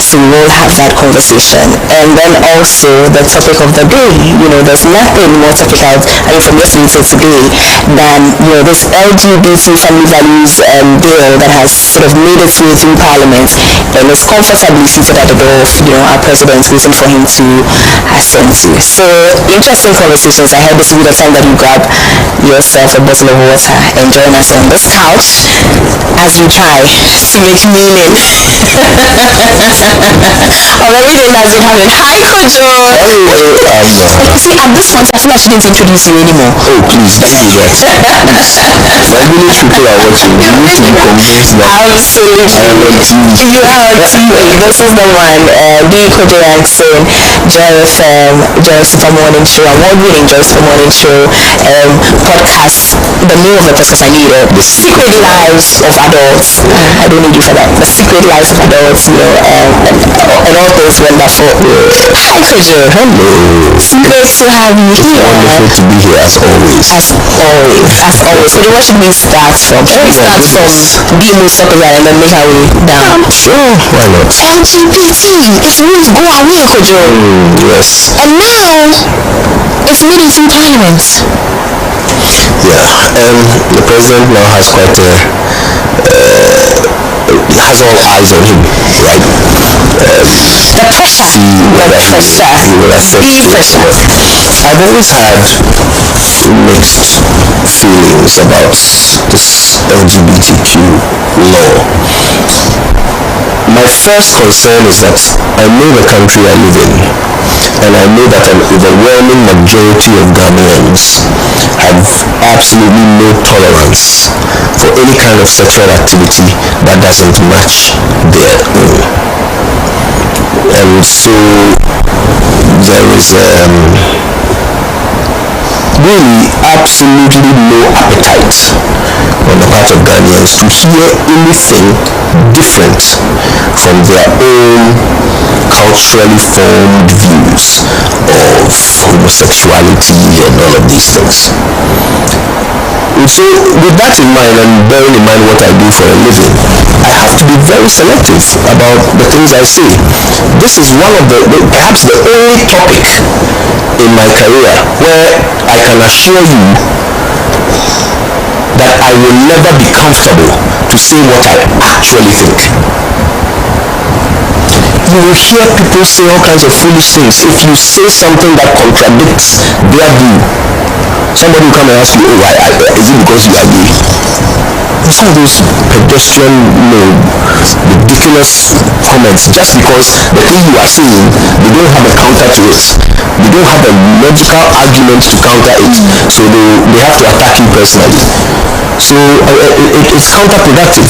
So we will have that conversation. And then also the topic of the day, there's nothing more topical, from yesterday to today, than, this LGBT family values bill that has sort of made its way through Parliament and is comfortably seated at the door of, our president, waiting for him to ascend to. So, interesting conversations. I hope this will be the time that you grab yourself a bottle of water and join us on this couch as we try to make meaning of everything that's been happening. Hi, Kojo! See, at this point, I feel like she didn't introduce you anymore. Oh, please, don't do that. Regular people are watching. You need to be convinced that absolutely. I am on TV. You are on TV. This is the one. Kojo Jackson, Joy Super Morning Show, award-winning Joy Super Morning Show podcast. The name of the podcast I need The Secret Lives of Adults. I don't need you for that. The Secret Lives of Adults, and all those wonderful. Hi, Kojo. Hello. It's great to have you here. Wonderful to be here as always. As always. So what should we start from? Should we start from the most popular and then make our way down? Sure, why not? LGBT. It won't go away, Kojo. Yes. And now, it's made it through Parliament. Yeah, the president now has quite has all eyes on him, right? The pressure. He will accept the pressure. I've always had mixed feelings about this LGBTQ law. My first concern is that I know the country I live in, and I know that an overwhelming majority of Ghanaians have absolutely no tolerance for any kind of sexual activity that doesn't match their own. And so there is really absolutely no appetite on the part of Ghanaians to hear anything different from their own culturally formed views of homosexuality and all of these things. And so with that in mind, and bearing in mind what I do for a living, I have to be very selective about the things I say. This is one of perhaps the only topic in my career where I can assure you that I will never be comfortable to say what I actually think. You will hear people say all kinds of foolish things. If you say something that contradicts their view, somebody will come and ask you, is it because you are gay? Some of those pedestrian, ridiculous comments, just because the thing you are saying, they don't have a counter to it. They don't have a logical argument to counter it. So they have to attack you personally. So it's counterproductive.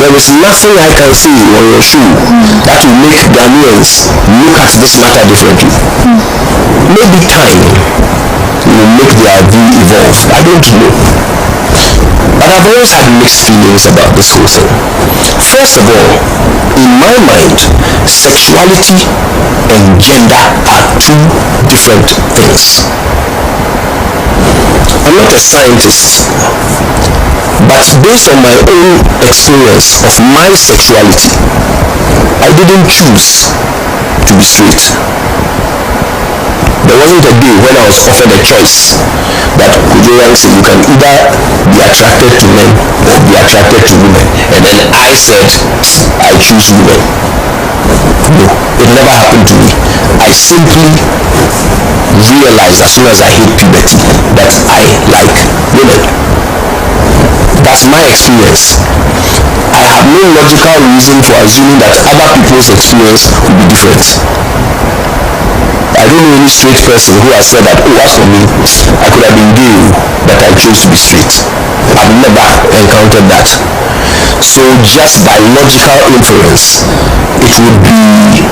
There is nothing I can say on your show that will make Ghanaians look at this matter differently. Maybe time will make their view evolve. I don't know. But I've always had mixed feelings about this whole thing. First of all, in my mind, sexuality and gender are two different things. I'm not a scientist, but based on my own experience of my sexuality, I didn't choose to be straight. There wasn't a day when I was offered a choice that Kojo said you can either be attracted to men or be attracted to women, and then I said I choose women. No, it never happened to me. I simply realized as soon as I hit puberty that I like women. That's my experience. I have no logical reason for assuming that other people's experience will be different. I don't know any straight person who has said that, as for me, I could have been gay, but I chose to be straight. I've never encountered that. So just by logical inference, it would be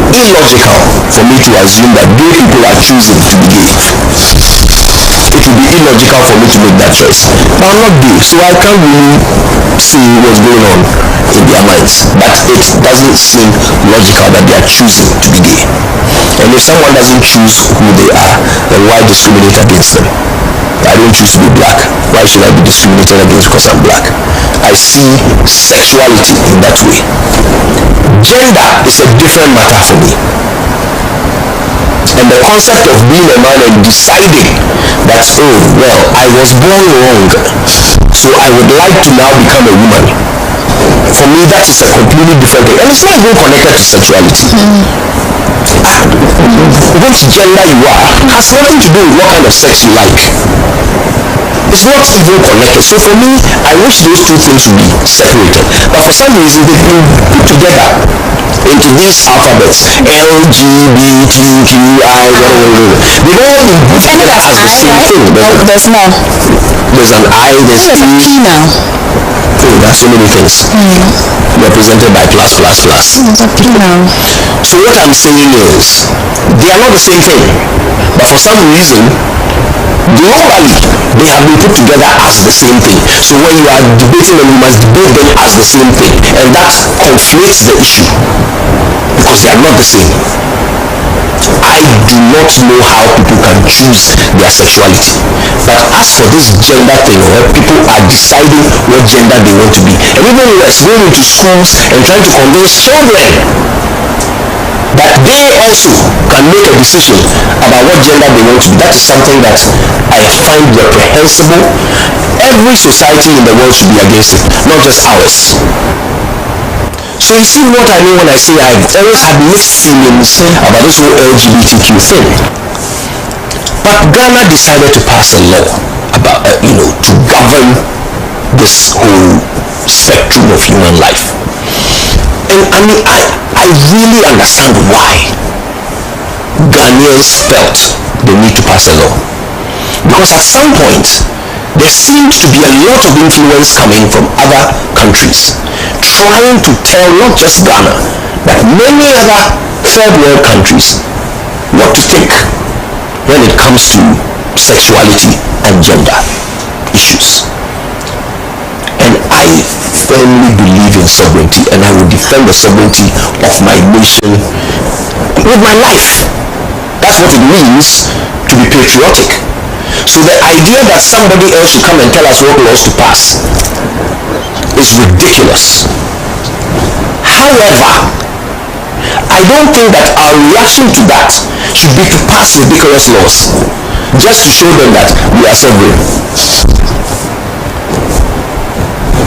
illogical for me to assume that gay people are choosing to be gay. It would be illogical for me to make that choice. But I'm not gay, so I can't really see what's going on in their minds. But it doesn't seem logical that they are choosing to be gay. And if someone doesn't choose who they are, then why discriminate against them? I don't choose to be black. Why should I be discriminated against because I'm black? I see sexuality in that way. Gender is a different matter for me. And the concept of being a man and deciding that, oh, well, I was born wrong, so I would like to now become a woman. For me, that is a completely different thing. And it's not even connected to sexuality. Which gender you are has nothing to do with what kind of sex you like. It's not even connected. So for me, I wish those two things would be separated. But for some reason, they've been put together into these alphabets. LGBTQI, whatever. They've all been put together as the same thing. There's no. There's an I, there's a P now. Oh, there are so many things. Represented by plus. There's a P now. So what I'm saying is, they are not the same thing. But for some reason, globally, they have been put together as the same thing. So when you are debating them, you must debate them as the same thing. And that conflates the issue. Because they are not the same. I do not know how people can choose their sexuality. But as for this gender thing, where people are deciding what gender they want to be, and even worse, going into schools and trying to convince children that they also can make a decision about what gender they want to be, that is something that I find reprehensible. Every society in the world should be against it, not just ours. So you see what I mean when I say I've always had mixed feelings about this whole LGBTQ thing. But Ghana decided to pass a law about, to govern this whole spectrum of human life. And I mean, I really understand why Ghanaians felt the need to pass a law. Because at some point, there seemed to be a lot of influence coming from other countries trying to tell not just Ghana, but many other third world countries what to think when it comes to sexuality and gender issues. And I firmly believe in sovereignty, and I will defend the sovereignty of my nation with my life. That's what it means to be patriotic. So the idea that somebody else should come and tell us what laws to pass is ridiculous. However, I don't think that our reaction to that should be to pass ridiculous laws just to show them that we are sovereign.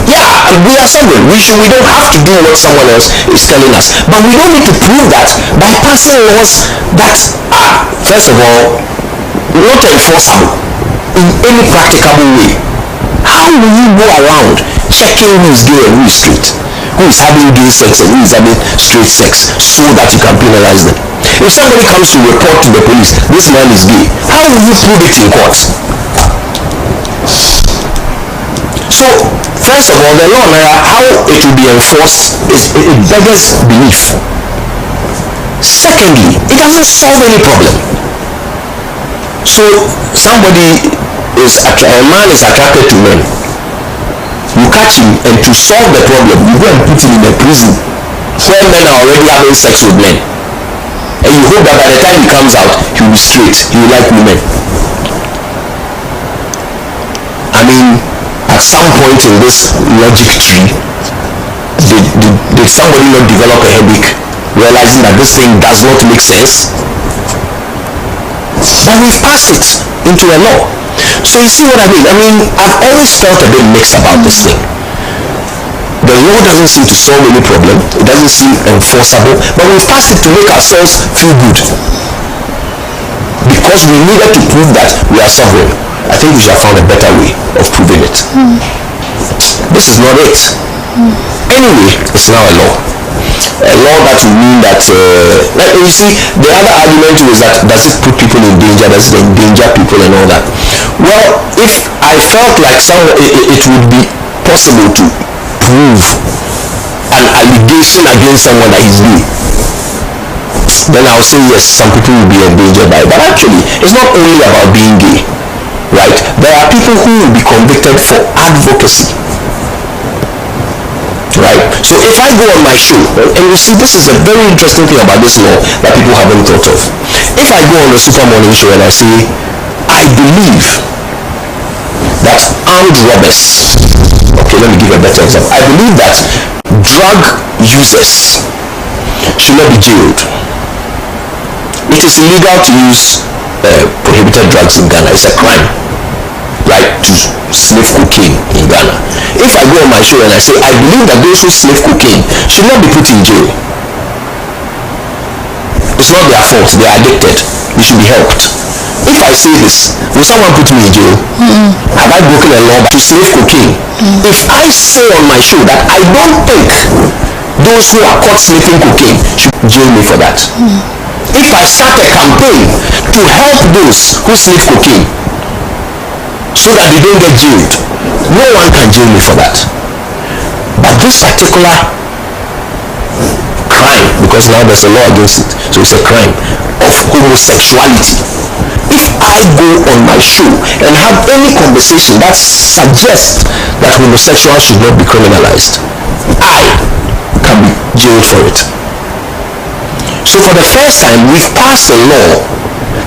Yeah, we are sovereign. We don't have to do what someone else is telling us. But we don't need to prove that by passing laws that are, first of all, not enforceable in any practicable way. How will you go around checking who is gay and who is straight, who is having gay sex and who is having straight sex, so that you can penalize them? If somebody comes to report to the police, this man is gay, how will you prove it in court? So, first of all, the law, how it will be enforced, it beggars belief. Secondly, it doesn't solve any problem. So somebody a man is attracted to men. You catch him, and to solve the problem, you go and put him in a prison where men are already having sex with men. And you hope that by the time he comes out, he will be straight, he will like women. I mean, at some point in this logic tree, did somebody not develop a headache, realizing that this thing does not make sense? But we've passed it into a law. So you see what I mean? I mean, I've always felt a bit mixed about this thing. The law doesn't seem to solve any problem. It doesn't seem enforceable. But we've passed it to make ourselves feel good. Because we needed to prove that we are sovereign. I think we should have found a better way of proving it. This is not it. Anyway, it's now a law. A law that will mean that, you see, the other argument is that does it put people in danger, does it endanger people and all that? Well, if I felt like it would be possible to prove an allegation against someone that is gay, then I'll say yes, some people will be endangered by it. But actually, it's not only about being gay, right? There are people who will be convicted for advocacy. Right? So if I go on my show, and you see this is a very interesting thing about this law that people haven't thought of. If I go on the Super Morning Show and I say, I believe that armed robbers, okay, let me give you a better example. I believe that drug users should not be jailed. It is illegal to use prohibited drugs in Ghana. It's a crime, right, to sniff cocaine in Ghana. If I go on my show and I say I believe that those who sniff cocaine should not be put in jail, it's not their fault. They are addicted. They should be helped. If I say this, will someone put me in jail? Have I broken a law to sniff cocaine? If I say on my show that I don't think those who are caught sniffing cocaine should jail me for that. If I start a campaign to help those who sniff cocaine so that they don't get jailed, no one can jail me for that. But this particular crime, because now there's a law against it, so it's a crime of homosexuality. If I go on my show and have any conversation that suggests that homosexuals should not be criminalized, I can be jailed for it. So for the first time, we've passed a law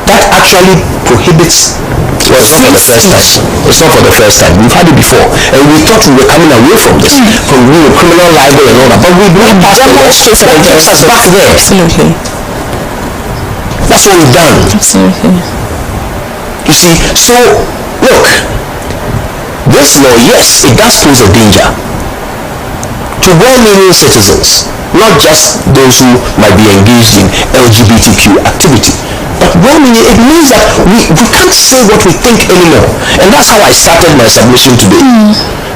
that actually prohibits. Well, it's not for the first time. It's not for the first time. We've had it before, and we thought we were coming away from this, from criminal libel and all that. But we've not passed the law that takes us back there. Absolutely. That's what we've done. Absolutely. You see, so look, this law, yes, it does pose a danger to well-meaning citizens, not just those who might be engaged in LGBTQ activity. But well-meaning, it means that we can't say what we think anymore. And that's how I started my submission today.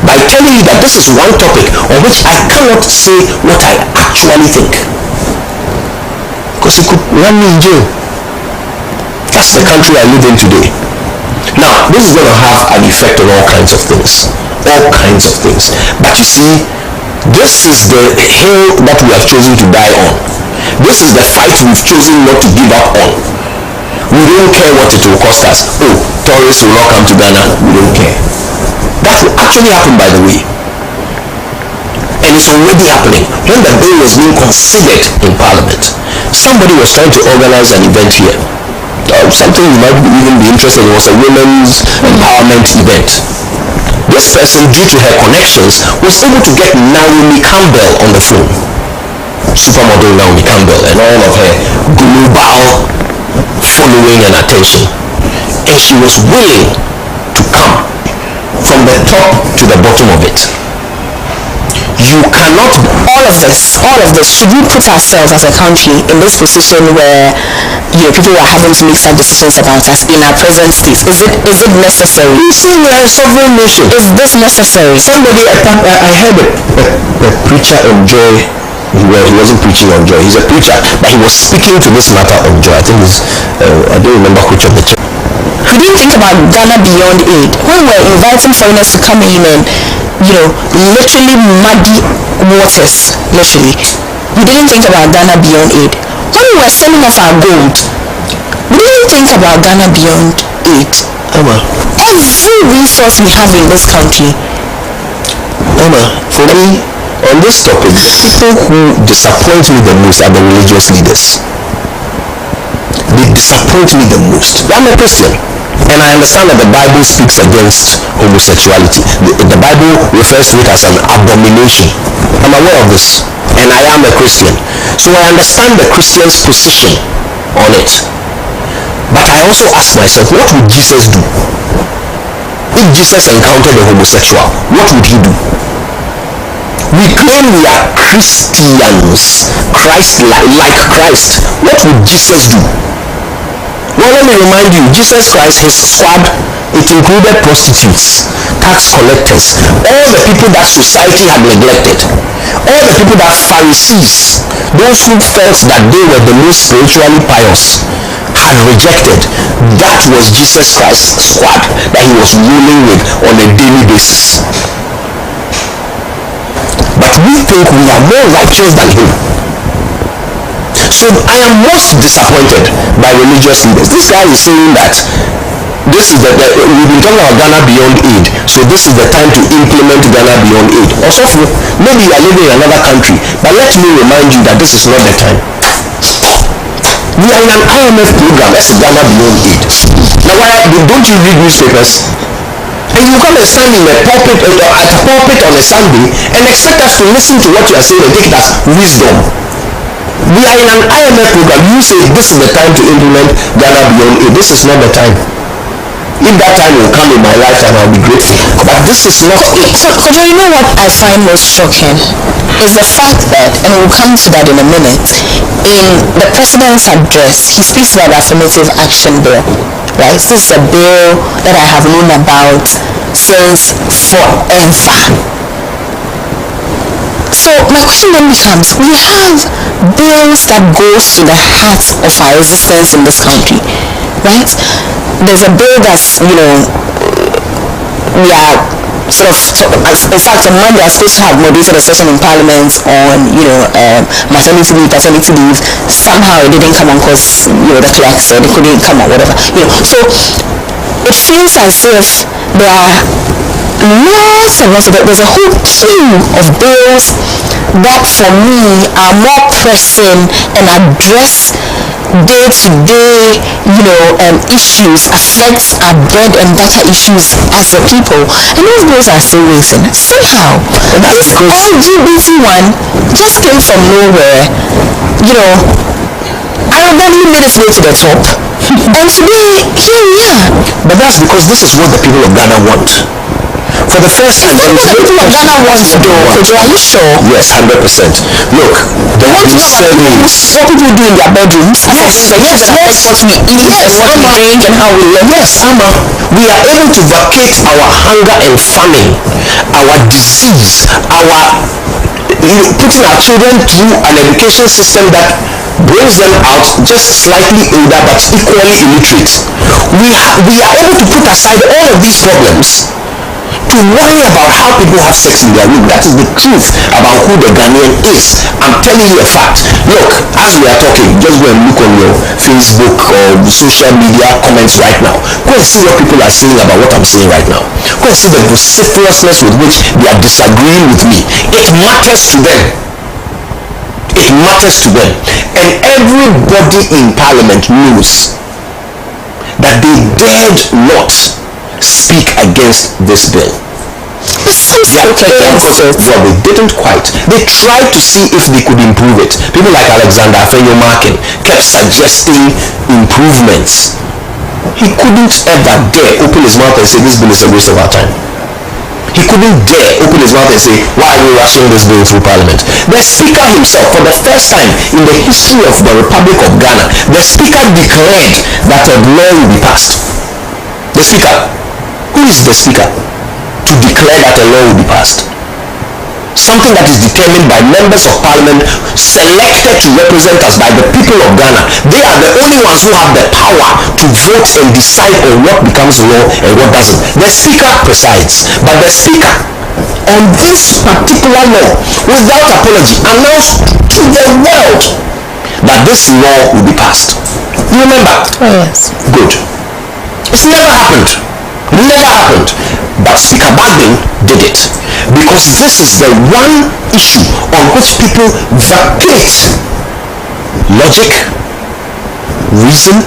By telling you that this is one topic on which I cannot say what I actually think. Because it could run me in jail. That's the country I live in today. Now, this is going to have an effect on all kinds of things. All kinds of things. But you see, this is the hill that we have chosen to die on. This is the fight we've chosen not to give up on. We don't care what it will cost us. Oh, tourists will not come to Ghana. We don't care. That will actually happen, by the way. And it's already happening. When the bill was being considered in Parliament, somebody was trying to organize an event here. Something you might even be interested in was a women's empowerment event. This person, due to her connections, was able to get Naomi Campbell on the phone. Supermodel Naomi Campbell and all of her global following and attention. And she was willing to come from the top to the bottom of it. You cannot, all of this, should we put ourselves as a country in this position where people are having to make some decisions about us in our present state? Is it necessary? You see, we are a sovereign nation. Is this necessary? Somebody, I heard a preacher on Joy. He wasn't preaching on Joy. He's a preacher, but he was speaking to this matter on Joy. I think I don't remember which of the church. We didn't think about Ghana Beyond Aid when we're inviting foreigners to come in and literally muddy waters. Literally, we didn't think about Ghana Beyond Aid when we were selling off our gold. We didn't think about Ghana Beyond Aid. Every resource we have in this country. For me, on this topic, people who disappoint me the most are the religious leaders. They disappoint me the most. I'm a Christian, and I understand that the Bible speaks against homosexuality. The Bible refers to it as an abomination. I'm aware of this, and I am a Christian, so I understand the Christian's position on it. But I also ask myself, what would Jesus do? If Jesus encountered a homosexual, what would he do? We claim we are Christians, like Christ. What would Jesus do? Well, let me remind you, Jesus Christ, his squad, it included prostitutes, tax collectors, all the people that society had neglected, all the people that Pharisees, those who felt that they were the most spiritually pious, had rejected. That was Jesus Christ's squad that he was ruling with on a daily basis. But we think we are more righteous than him. So I am most disappointed by religious leaders. This guy is saying that this is we've been talking about Ghana Beyond Aid, so this is the time to implement Ghana Beyond Aid. Also, maybe you are living in another country, but let me remind you that this is not the time. We are in an IMF program. That's Ghana Beyond Aid. Now, don't you read newspapers? And you come and stand in a pulpit at a pulpit on a Sunday and expect us to listen to what you are saying and take it as wisdom. We are in an IMF program. You say this is the time to implement Ghana Beyond Aid. This is not the time. If that time will come in my lifetime, I'll be grateful. But this is not it. So, you know what I find most shocking is the fact that, and we'll come to that in a minute, in the president's address, he speaks about the affirmative action bill, right? This is a bill that I have known about since forever. So my question then becomes, we have bills that goes to the heart of our existence in this country, right? There's a bill that's, we are sort of, in fact on Monday I was supposed to have moderated a session in Parliament on, maternity leave, paternity leave. Somehow it didn't come on because, the clerk said it couldn't come on, whatever. So it feels as if there are lots and lots of it. There's a whole queue of bills that for me are more pressing and address day-to-day issues, affects our bread and butter issues as a people, and those bills are still waiting. Somehow this LGBT one just came from nowhere, arrogantly made its way to the top, and today here we are. But that's because this is what the people of Ghana want. For the first time, the people of Ghana want to do. Are you sure? Yes, 100%. Look, they want to know what people do in their bedrooms. Yes, what we eat and what we drink and how we live. Yes, we are able to vacate our hunger and famine, our disease, our putting our children through an education system that brings them out just slightly older but equally illiterate. We are able to put aside all of these problems to worry about how people have sex in their room. That is the truth about who the Ghanaian is. I'm telling you a fact. Look, as we are talking, just go and look on your Facebook or social media comments right now. Go and see what people are saying about what I'm saying right now. Go and see the vociferousness with which they are disagreeing with me. It matters to them. It matters to them. And everybody in Parliament knows that they dared not speak against this bill. Well, they didn't quite. They tried to see if they could improve it. People like Alexander Afenyo-Markin kept suggesting improvements. He couldn't ever dare open his mouth and say this bill is a waste of our time. He couldn't dare open his mouth and say, why are we rushing this bill through Parliament? The Speaker himself, for the first time in the history of the Republic of Ghana, the Speaker declared that a law will be passed. The Speaker. Who is the Speaker to declare that a law will be passed? Something that is determined by members of Parliament selected to represent us by the people of Ghana. They are the only ones who have the power to vote and decide on what becomes law and what doesn't. The Speaker presides, but the Speaker on this particular law, without apology, announced to the world that this law will be passed. You remember? Oh, yes. Good. It's never happened. Never happened. But Speaker Baldwin did it, because this is the one issue on which people vacate logic, reason,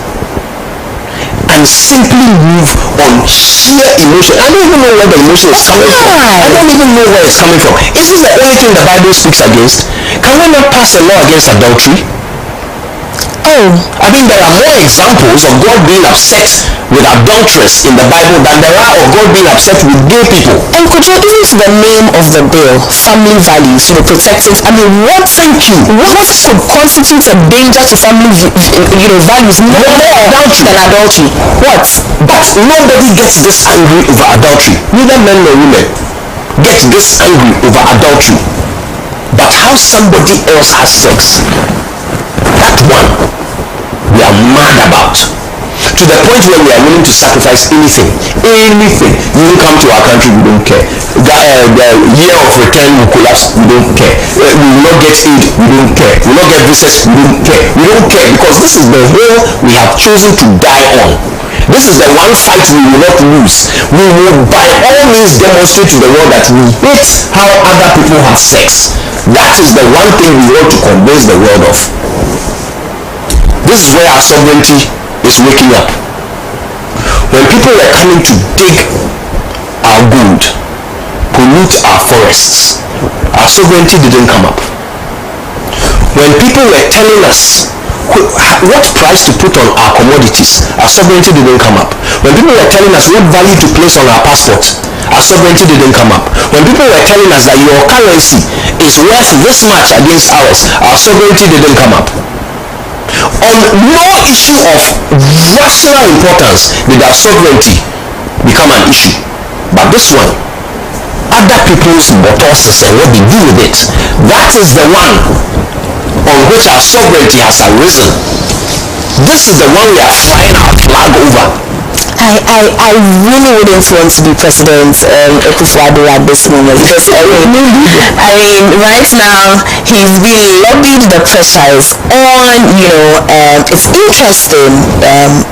and simply move on sheer emotion. I don't even know where the emotion is coming from. I don't even know where it's coming from. Is this the only thing the Bible speaks against? Can we not pass a law against adultery? I mean, there are more examples of God being upset with adulteress in the Bible than there are of God being upset with gay people. And could you, even to the name of the bill, family values, protecting, what could constitute a danger to family values more than adultery? What? But nobody gets this angry over adultery. Neither men nor women get this angry over adultery. But how somebody else has sex, that one we are mad about, to the point where we are willing to sacrifice anything. You will come to our country, we don't care. The year of return will collapse, we don't care. We will not get aid, we don't care. We will not get visas, we don't care. We don't care, because this is the hill we have chosen to die on. This is the one fight we will not lose. We will by all means demonstrate to the world that we hate how other people have sex. That is the one thing we want to convince the world of. This is where our sovereignty is waking up. When people were coming to dig our gold, pollute our forests, our sovereignty didn't come up. When people were telling us what price to put on our commodities, our sovereignty didn't come up. When people were telling us what value to place on our passport, our sovereignty didn't come up. When people were telling us that your currency is worth this much against ours, our sovereignty didn't come up. On no issue of rational importance did our sovereignty become an issue. But this one, other people's resources and what they do with it, that is the one on which our sovereignty has arisen. This is the one we are flying our flag over. I really wouldn't want to be President Akufo-Addo at this moment, because I mean right now he's being lobbied, the pressure is on, it's interesting.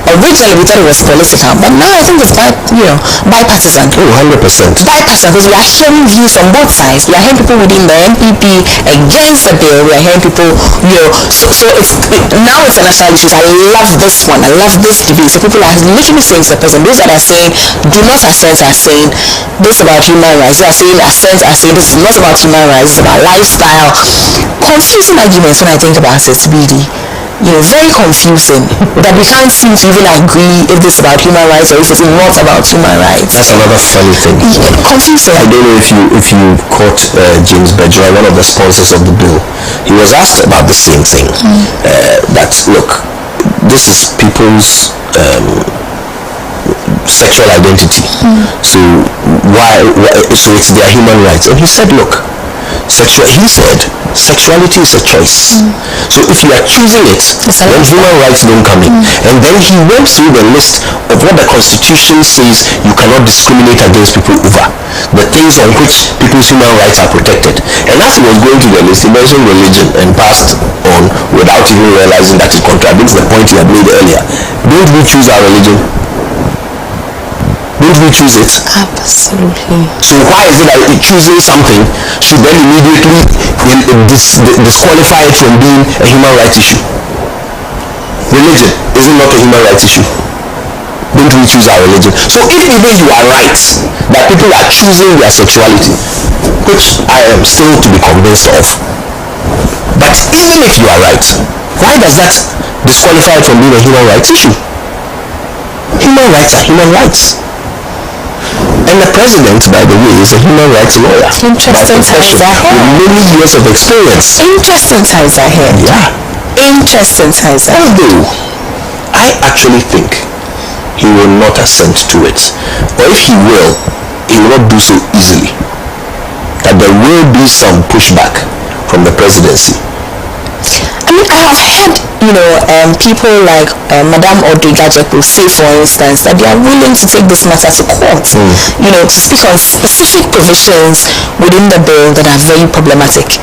Originally we thought it was political, but now I think it's bipartisan. Oh, 100%. Bipartisan, because we are hearing views on both sides. We are hearing people within the NPP against the bill. We are hearing people, so now it's a national issue. I love this one. I love this debate. So people are literally saying to the president, those that are saying do not assent are saying this about human rights. They are saying assent are saying this is not about human rights, it's about lifestyle. Confusing arguments when I think about it, really. Very confusing that we can't seem to even agree if this is about human rights or if it's not about human rights. That's another funny thing. Confusing. I don't know if you caught James Bajwa, one of the sponsors of the bill. He was asked about the same thing. That look, this is people's sexual identity. So so it's their human rights. And he said, look, sexuality is a choice. So if you are choosing it, then human rights don't come in. And then he went through the list of what the Constitution says you cannot discriminate against people over, the things on which people's human rights are protected. And as he was going through the list, he mentioned religion and passed on without even realizing that it contradicts the point he had made earlier. Don't we choose our religion? Don't we choose it? Absolutely. So why is it that choosing something should then immediately disqualify it from being a human rights issue? Religion, is it not a human rights issue? Don't we choose our religion? So if even you are right that people are choosing their sexuality, which I am still to be convinced of, but even if you are right, why does that disqualify it from being a human rights issue? Human rights are human rights. And the president, by the way, is a human rights lawyer. Interesting ties ahead. With many years of experience. Interesting ties ahead. Yeah. Interesting ties ahead. Although, I actually think he will not assent to it. Or if he will not do so easily. That there will be some pushback from the presidency. I mean, I have heard, people like Madame Audrey Gajepo say, for instance, that they are willing to take this matter to court, to speak on specific provisions within the bill that are very problematic.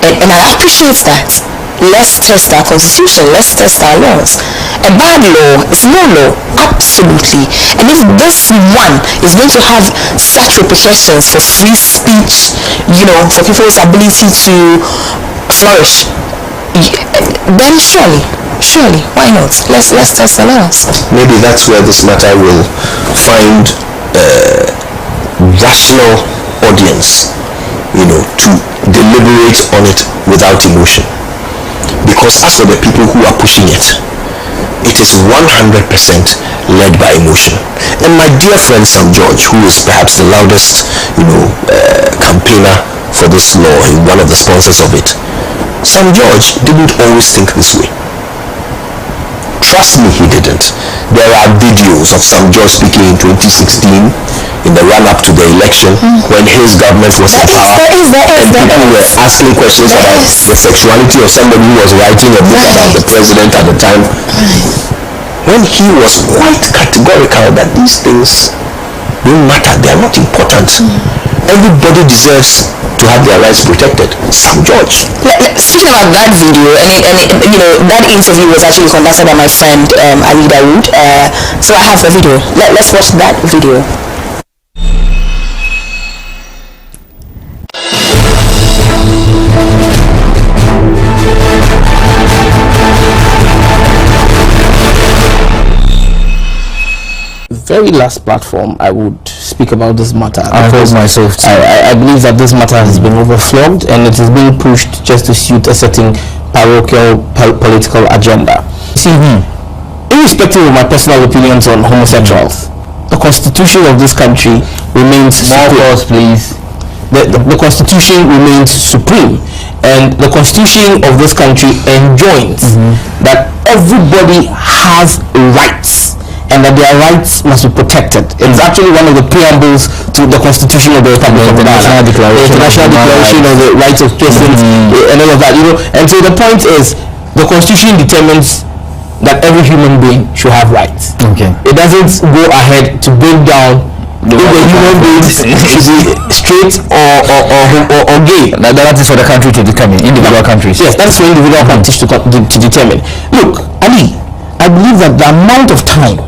And I appreciate that. Let's test our constitution, let's test our laws. A bad law is no law, absolutely. And if this one is going to have such repercussions for free speech, for people's ability to flourish, then surely, why not? Let's test the laws. Maybe that's where this matter will find a rational audience, to deliberate on it without emotion. Because as for the people who are pushing it, it is 100% led by emotion. And my dear friend Sam George, who is perhaps the loudest, campaigner for this law, one of the sponsors of it, Sam George didn't always think this way. Trust me, he didn't. There are videos of Sam George speaking in 2016 in the run-up to the election when his government was in power, and people were asking questions about the sexuality of somebody who was writing a book about the president at the time, when he was quite categorical that these things don't matter, they are not important. Everybody deserves to have their rights protected. Sam George. Speaking about that video, and that interview was actually conducted by my friend Ali Dawood. So I have the video. Let's watch that video. Very last platform I would speak about this matter. I hold myself to I believe that this matter has been overflowed and it is being pushed just to suit a certain parochial political agenda. See, irrespective of my personal opinions on homosexuals, the constitution of this country remains supreme. Please. The constitution remains supreme, and the constitution of this country enjoins that everybody has rights and that their rights must be protected. It's actually one of the preambles to the constitution of the Republic of Ghana, the International Declaration of the Rights of Persons, and all of that, and so the point is, the constitution determines that every human being should have rights. It doesn't go ahead to break down if the human being should be straight or gay. That is for the country to determine, individual countries. Yes, that's for individual countries to determine. Look, Ali, I believe that the amount of time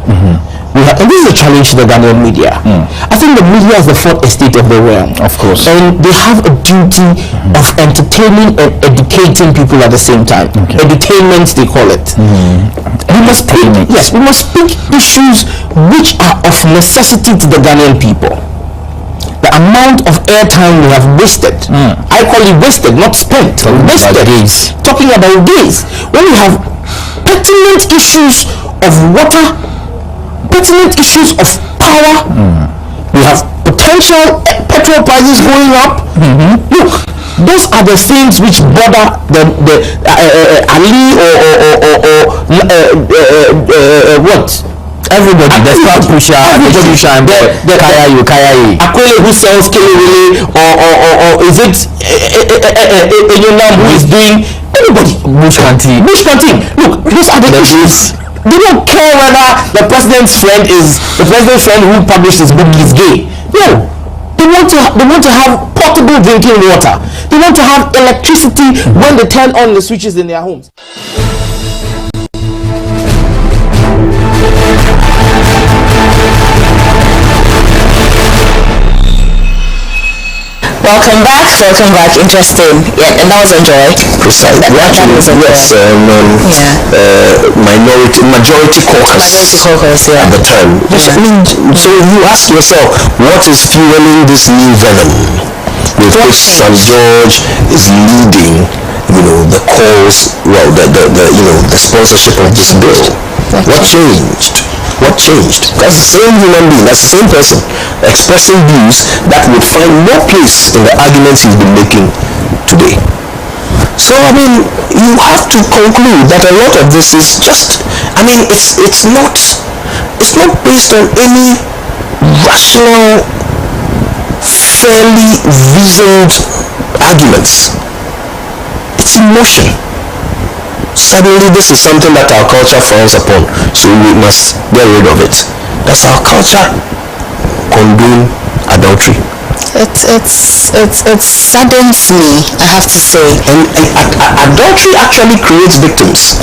we have, and this is a challenge to the Ghanaian media. I think the media is the fourth estate of the realm. Of course. And they have a duty of entertaining and educating people at the same time. Edutainment, they call it. We must speak issues which are of necessity to the Ghanaian people. The amount of airtime we have wasted, I call it wasted, not spent, wasted, talking about gays, when we have pertinent issues of water, pertinent issues of power, we have potential petrol prices going up. Look, those are the things which bother the Ali or what? Everybody, the crowd pusher, the Akwele who sells Kelewele, or is it Enyonam who is doing anybody? Bush canteen. Look, those are the issues. They don't care whether the president's friend who published his book is gay. No, they want to have portable drinking water. They want to have electricity when they turn on the switches in their homes. Welcome back. Interesting. Yeah, and that was a joy. Precisely. Majority caucus yeah. at the time. I mean, so you ask yourself, what is fueling this new venom with which St. George is leading, the calls, the sponsorship of this bill? What changed? That's the same human being, that's the same person expressing views that would find no place in the arguments he's been making today. So I mean, you have to conclude that a lot of this is just, it's not based on any rational, fairly reasoned arguments. It's emotion. Suddenly this is something that our culture frowns upon, so we must get rid of it. Does our culture condone adultery? It saddens me, I have to say. And adultery actually creates victims.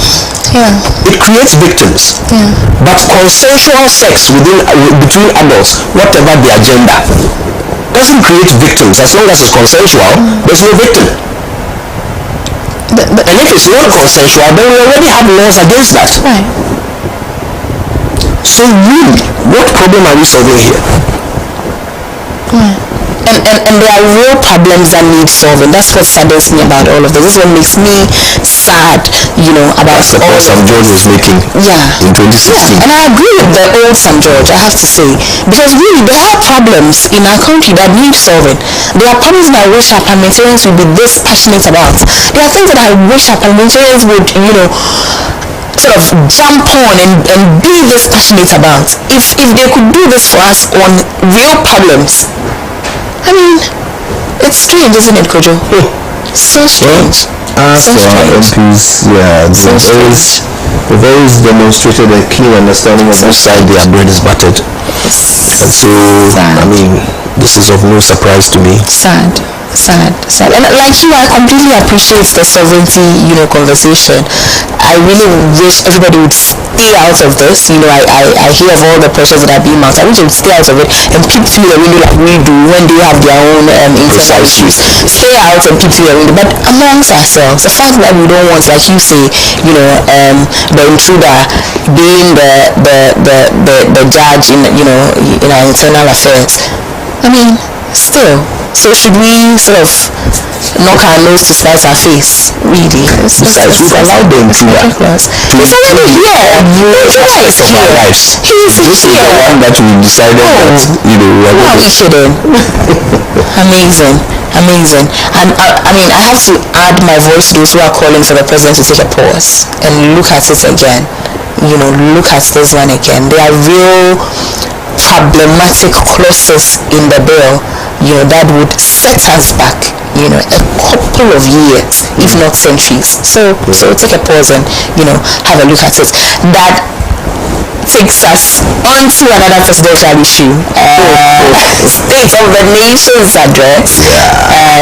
Yeah. It creates victims. Yeah. But consensual sex between adults, whatever their gender, doesn't create victims. As long as it's consensual, there's no victim. And if it's not consensual, then we already have laws against that. Right. So really, what problem are we solving here? And there are real problems that need solving. That's what saddens me about all of this. This is what makes me sad, about That's the point St. George was making in 2016. Yeah. And I agree with the old St. George, I have to say. Because really, there are problems in our country that need solving. There are problems that I wish our parliamentarians would be this passionate about. There are things that I wish our parliamentarians would, sort of jump on and be this passionate about. If they could do this for us on real problems, it's strange, isn't it, Kojo? So strange. So MPs, they've always demonstrated a keen understanding of which side their bread is buttered. And so, this is of no surprise to me. Sad. And like you, I completely appreciate the sovereignty, conversation. I really wish everybody would stay out of this. I hear of all the pressures that are being mounted. I wish they would stay out of it and peep through the window like we do when they have their own internal issues. Stay out and peep through the window. But amongst ourselves, the fact that we don't want, like you say, the intruder being the judge in our internal affairs. I mean, still. So should we sort of knock our nose to spite our face? Really? Besides, we've allowed the intruder. He's already here. He's of our lives. He's This is here. the one that we decided that we are How are we kidding? Amazing. And I have to add my voice to those who are calling for the president to take a pause and look at it again. Look at this one again. There are real problematic clauses in the bill, that would set us back, a couple of years, if not centuries. So take a pause and, have a look at it. That takes us on to another presidential issue. State of the Nation's address.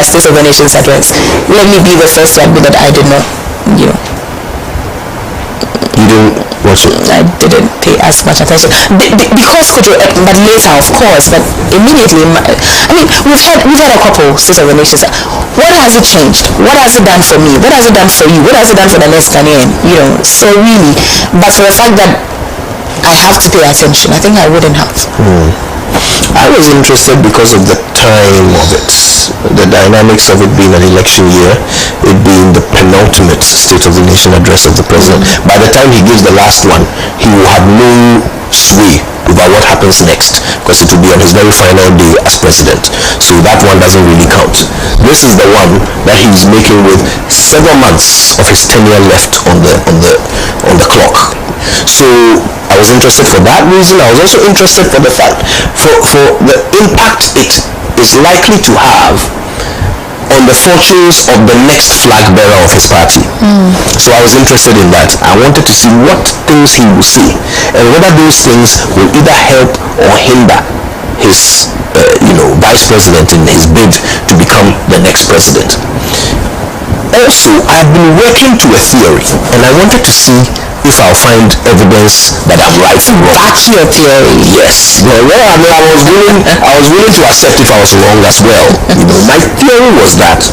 State of the Nation's address. Let me be the first to admit that I did not, You didn't watch it? I didn't pay as much attention because but later, of course. But immediately, we've had a couple State of the Nations. What has it changed? What has it done for me? What has it done for you? What has it done for the next Ghanaian? So really, but for the fact that I have to pay attention, I think I wouldn't have. I was interested because of the time of it, the dynamics of it being an election year, it being the penultimate State of the Nation address of the president. By the time he gives the last one, he will have no sway over what happens next, because it will be on his very final day as president. So that one doesn't really count. This is the one that he's making with several months of his tenure left on the clock. So I was interested for that reason. I was also interested for the fact for the impact it is likely to have on the fortunes of the next flag bearer of his party. So I was interested in that. I wanted to see what things he will say and whether those things will either help or hinder his vice president in his bid to become the next president. Also, I've been working to a theory and I wanted to see if I'll find evidence that I'm right or wrong. Back your theory. Yes. I was willing to accept if I was wrong as well. My theory was that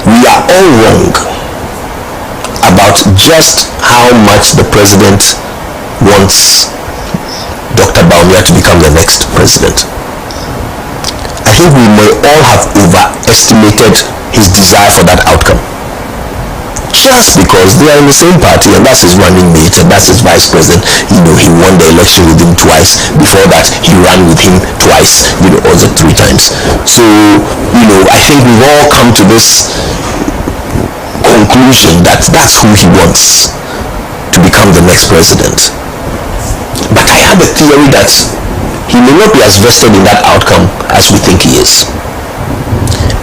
we are all wrong about just how much the president wants Dr. Bawumia to become the next president. I think we may all have overestimated his desire for that outcome. Just because they are in the same party and that's his running mate and that's his vice president. He won the election with him twice. Before that, he ran with him twice, or 3 times. So, I think we've all come to this conclusion that that's who he wants to become the next president. But I have a theory that he may not be as vested in that outcome as we think he is.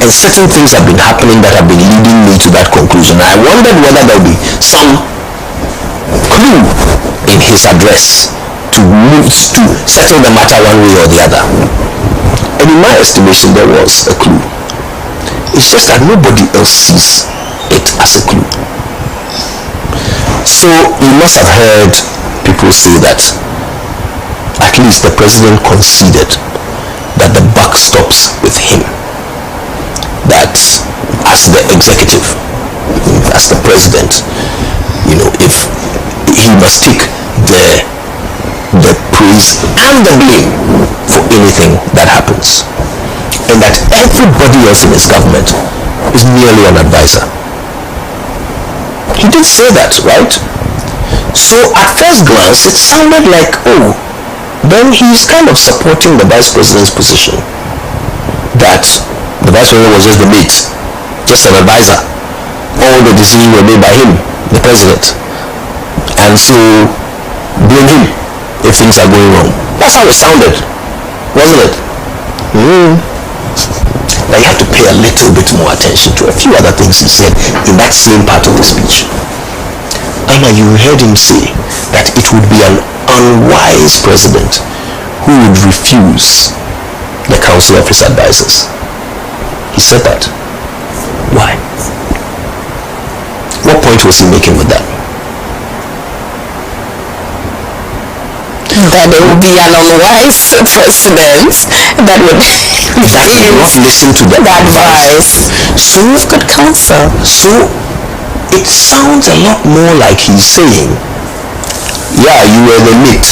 And certain things have been happening that have been leading me to that conclusion. I wondered whether there will be some clue in his address to settle the matter one way or the other. And in my estimation, there was a clue. It's just that nobody else sees it as a clue. So you must have heard people say that at least the president conceded that the buck stops with him. That as the executive, as the president, if he must take the praise and the blame for anything that happens, and that everybody else in his government is merely an advisor. He did say that, right? So at first glance, it sounded like, then he's kind of supporting the vice president's position, that the vice president was just the mate, just an advisor. All the decisions were made by him, the president. And so, blame him if things are going wrong. That's how it sounded, wasn't it? Now you have to pay a little bit more attention to a few other things he said in that same part of the speech. Anna, you heard him say that it would be an unwise president who would refuse the counsel of his advisors. He said that. Why? What point was he making with that? That there would be an unwise president that would That would not listen to the advice. So Good counsel. So it sounds a lot more like he's saying, yeah, you were the meat.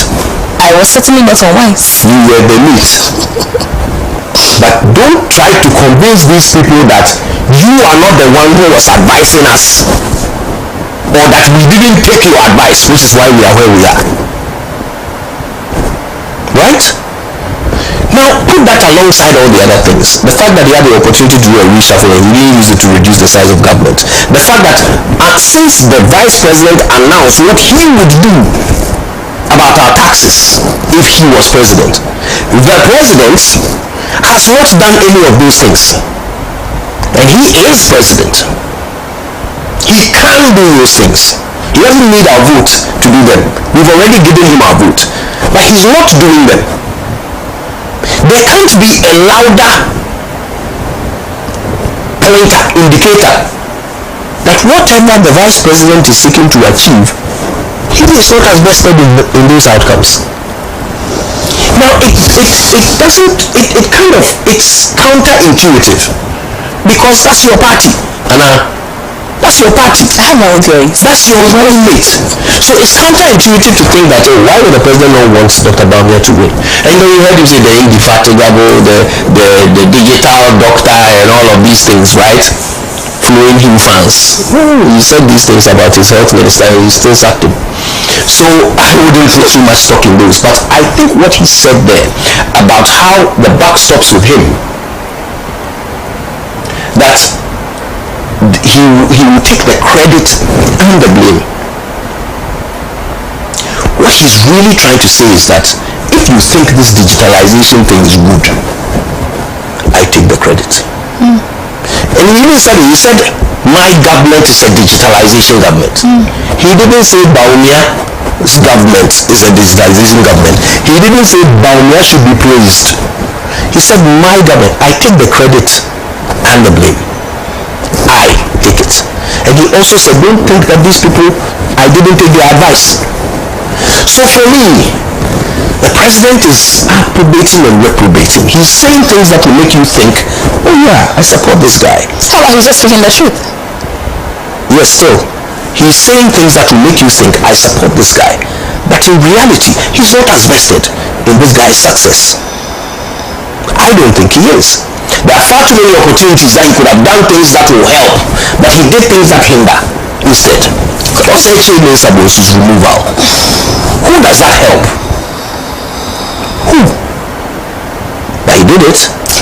I was certainly not unwise. You were the meat. But don't try to convince these people that you are not the one who was advising us, or that we didn't take your advice, which is why we are where we are. Right? Now, put that alongside all the other things. The fact that he had the opportunity to do a reshuffle and he didn't use it to reduce the size of government. The fact that since the vice president announced what he would do about our taxes if he was president, the president has not done any of those things. And he is president. He can do those things. He doesn't need our vote to do them. We've already given him our vote. But he's not doing them. There can't be a louder pointer, indicator, that whatever the vice president is seeking to achieve, he is not as vested in those outcomes. Now, it's counterintuitive, because that's your party, that's your party. I have my own theories. That's your running mate. So it's counterintuitive to think that, oh, why would the president not want Dr. Bawumia to win? And then you heard him say the indefatigable, the digital doctor, and all of these things, right? Flowing him fans. He said these things about his health minister and he still sacked him. So I wouldn't put too much stock in those. But I think what he said there about how the buck stops with him, that he will take the credit and the blame. What he's really trying to say is that if you think this digitalization thing is good, I take the credit. And he even said, my government is a digitalization government. He didn't say Bawumia's government is a digitalization government. He didn't say Bawumia should be praised. He said, my government, I take the credit and the blame. I take it. And he also said, don't think that these people, I didn't take their advice. So for me, the president is approbating and reprobating. He's saying things that will make you think, oh yeah, I support this guy. How about he's just speaking the truth? Yes, still. He's saying things that will make you think, I support this guy. But in reality, he's not as vested in this guy's success. I don't think he is. There are far too many opportunities that he could have done things that will help, but he did things that hinder instead. Osechi means Abosu's removal. Who does that help? Who? But he did it.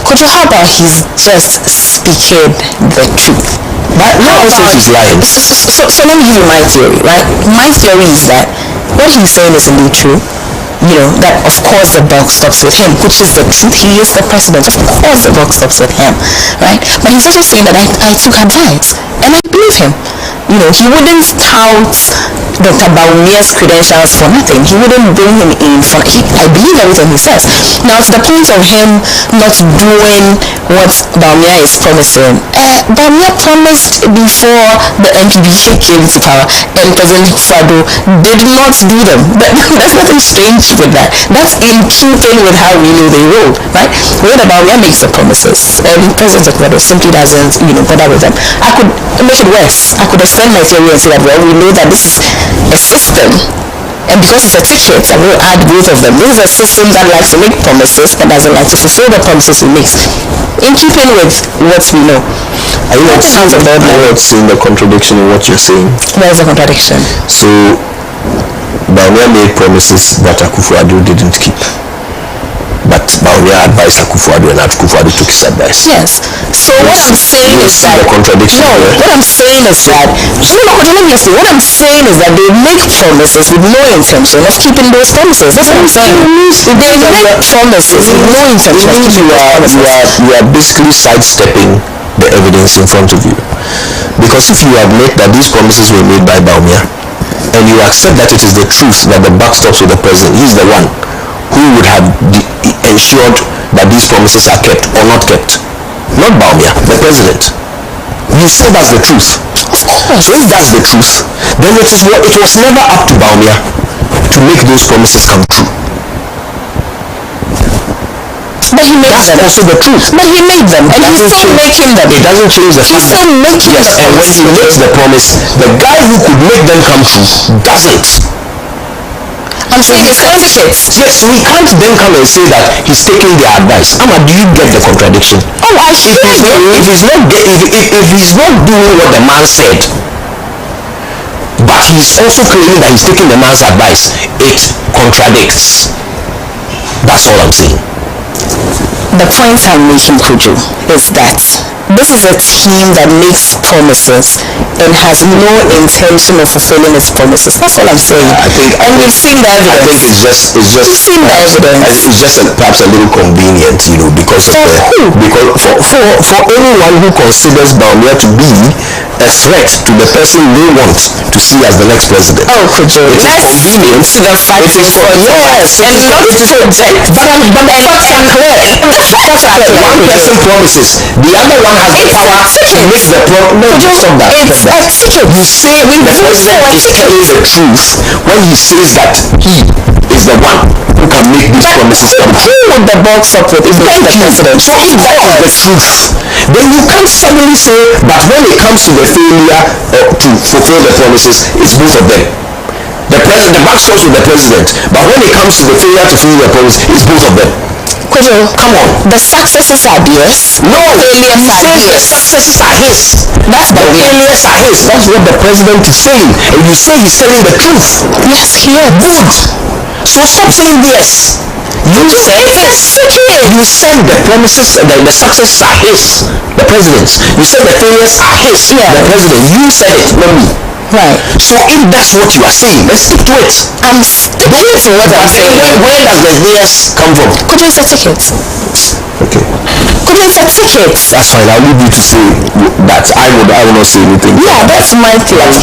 Could you, how about he's just speaking the truth? But now also he's lying. So let me give you my theory, right? My theory is that what he's saying is indeed true. You know, that of course the buck stops with him, which is the truth. He is the president. Of course the buck stops with him, right? But he's also saying that I took advice, and I believe him. You know, he wouldn't tout Dr. Bawumia's credentials for nothing. He wouldn't bring him in for, I believe everything he says. Now, to the point of him not doing what Bawumia is promising, Bawumia promised before the NPBK came to power, and President Fado did not do them. But there's nothing strange with that. That's in keeping with how we know they roll, right? When Bawumia makes the promises, and President Fado simply doesn't, bother with them. I could make it worse. I could extend my theory and say that, well, we know that this is a system, and because it's a ticket, I'm going to add both of them. This is a system that likes to make promises and doesn't like to fulfill the promises it makes, in keeping with what we know. Are you not seeing the contradiction in what you're saying? There's a contradiction. So Bawumia made promises that Akufo-Addo didn't keep, but Bawumia advised Akufo-Addo and Akufo-Addo took his advice. Yes. So what I'm saying is that the contradiction here. What I'm saying is that what I'm saying is that they make promises with no intention of keeping those promises. That's what I'm saying. They make promises with no intention of keeping those promises. You are basically sidestepping the evidence in front of you, because if you admit that these promises were made by Bawumia and you accept that it is the truth that the buck stops with the president, he's the one who would have ensured that these promises are kept or not kept, not Bawumia, the president. You say that's the truth. Of So if that's the truth, then it was never up to Baumia to make those promises come true. But he made That's them. also the truth. But he made them, and he's still making them. It doesn't change the fact He's still making yes, the and when he makes the promise, the guy who could make them come true doesn't. I'm saying it's certificates. Yes, we can't then come and say that he's taking their advice. Amma, do you get the contradiction? Oh, I hear you. If he's not doing what the man said, but he's also claiming that he's taking the man's advice, it contradicts. That's all I'm saying. The point I'm making, Kuju, is that this is a team that makes promises and has no intention of fulfilling its promises. That's all I'm saying. And we've seen the evidence. I think it's just We've seen the evidence. It's just perhaps a little convenient, because of for anyone who considers Baumia to be a threat to the person they want to see as the next president. Oh, Kuju, it is convenient to the fact it is for yes, and not project. But facts are clear. One person promises, the other one has the power to make the promise. No, just stop that. It's a ticket. You say when the president is telling the truth when he says that he is the one who can make these promises come true. Who would the box up with is the president? So if that is the truth, then you can't suddenly say that when it comes to the failure to fulfill the promises, it's both of them. The buck stops with the president, but when it comes to the failure to fulfill the promise, it's both of them. Kujo, come on. The successes are theirs. No, failures are theirs. The successes are his. That's the failures are his. That's what the president is saying. And you say he's telling the truth. Yes, he is. Good. So stop saying yes. You said you said the promises, the successes are his, the president's. You said the failures are his, the president. You said it, not me. Right. So if that's what you are saying, let's stick to it. I'm sticking to what I'm saying. Where does the yes come from? Could you say tickets? Okay. Could you say tickets? That's fine. I'll leave you to say that. I will not say anything. Yeah, that's my theory.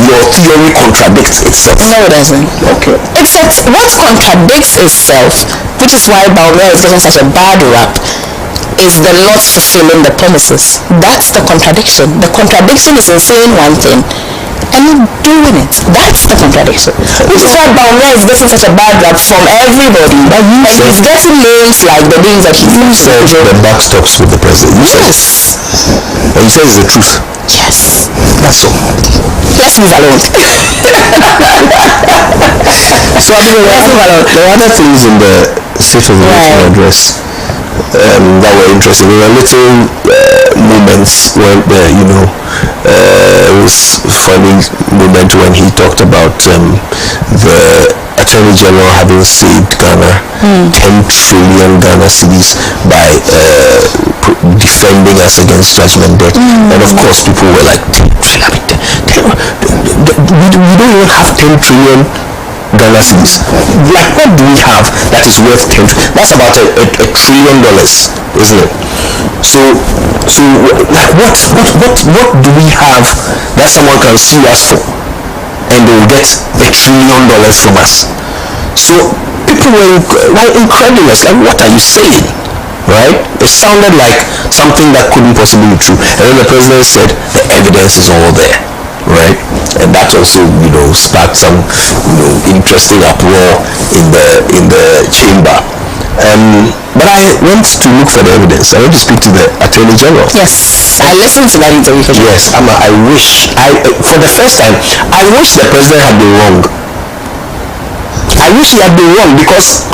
Your theory contradicts itself. No, it doesn't. Okay. Except what contradicts itself, which is why Baumia is getting such a bad rap, is the not fulfilling the promises. That's the contradiction. The contradiction is in saying one thing and not doing it. That's the contradiction. Which is why Baumia is getting such a bad rap from everybody. And he's getting names like the names that he said the buck stops with the president. Yes. And you said it's the truth. Yes. That's all. Let's move along. So I mean, there are other things in the State of the Union address that were interesting. There were little moments when it was funny moment when he talked about the Attorney General having saved Ghana 10 trillion Ghana cedis by defending us against judgment debt. And of course people were like, 10 trillion, we don't even have 10 trillion Ghana cedis. Like, what do we have that is worth 10 trillion? That's about a $1 trillion, isn't it? So like what do we have that someone can sue us for and they will get $1 trillion from us? So people were incredulous, like, what are you saying? Right? It sounded like something that couldn't possibly be true. And then the president said the evidence is all there. Right? And that also, sparked some, interesting uproar in the chamber. But I went to look for the evidence. I went to speak to the Attorney General. Yes, I listened to that interview. Yes, for the first time, I wish the president had been wrong. I wish he had been wrong because,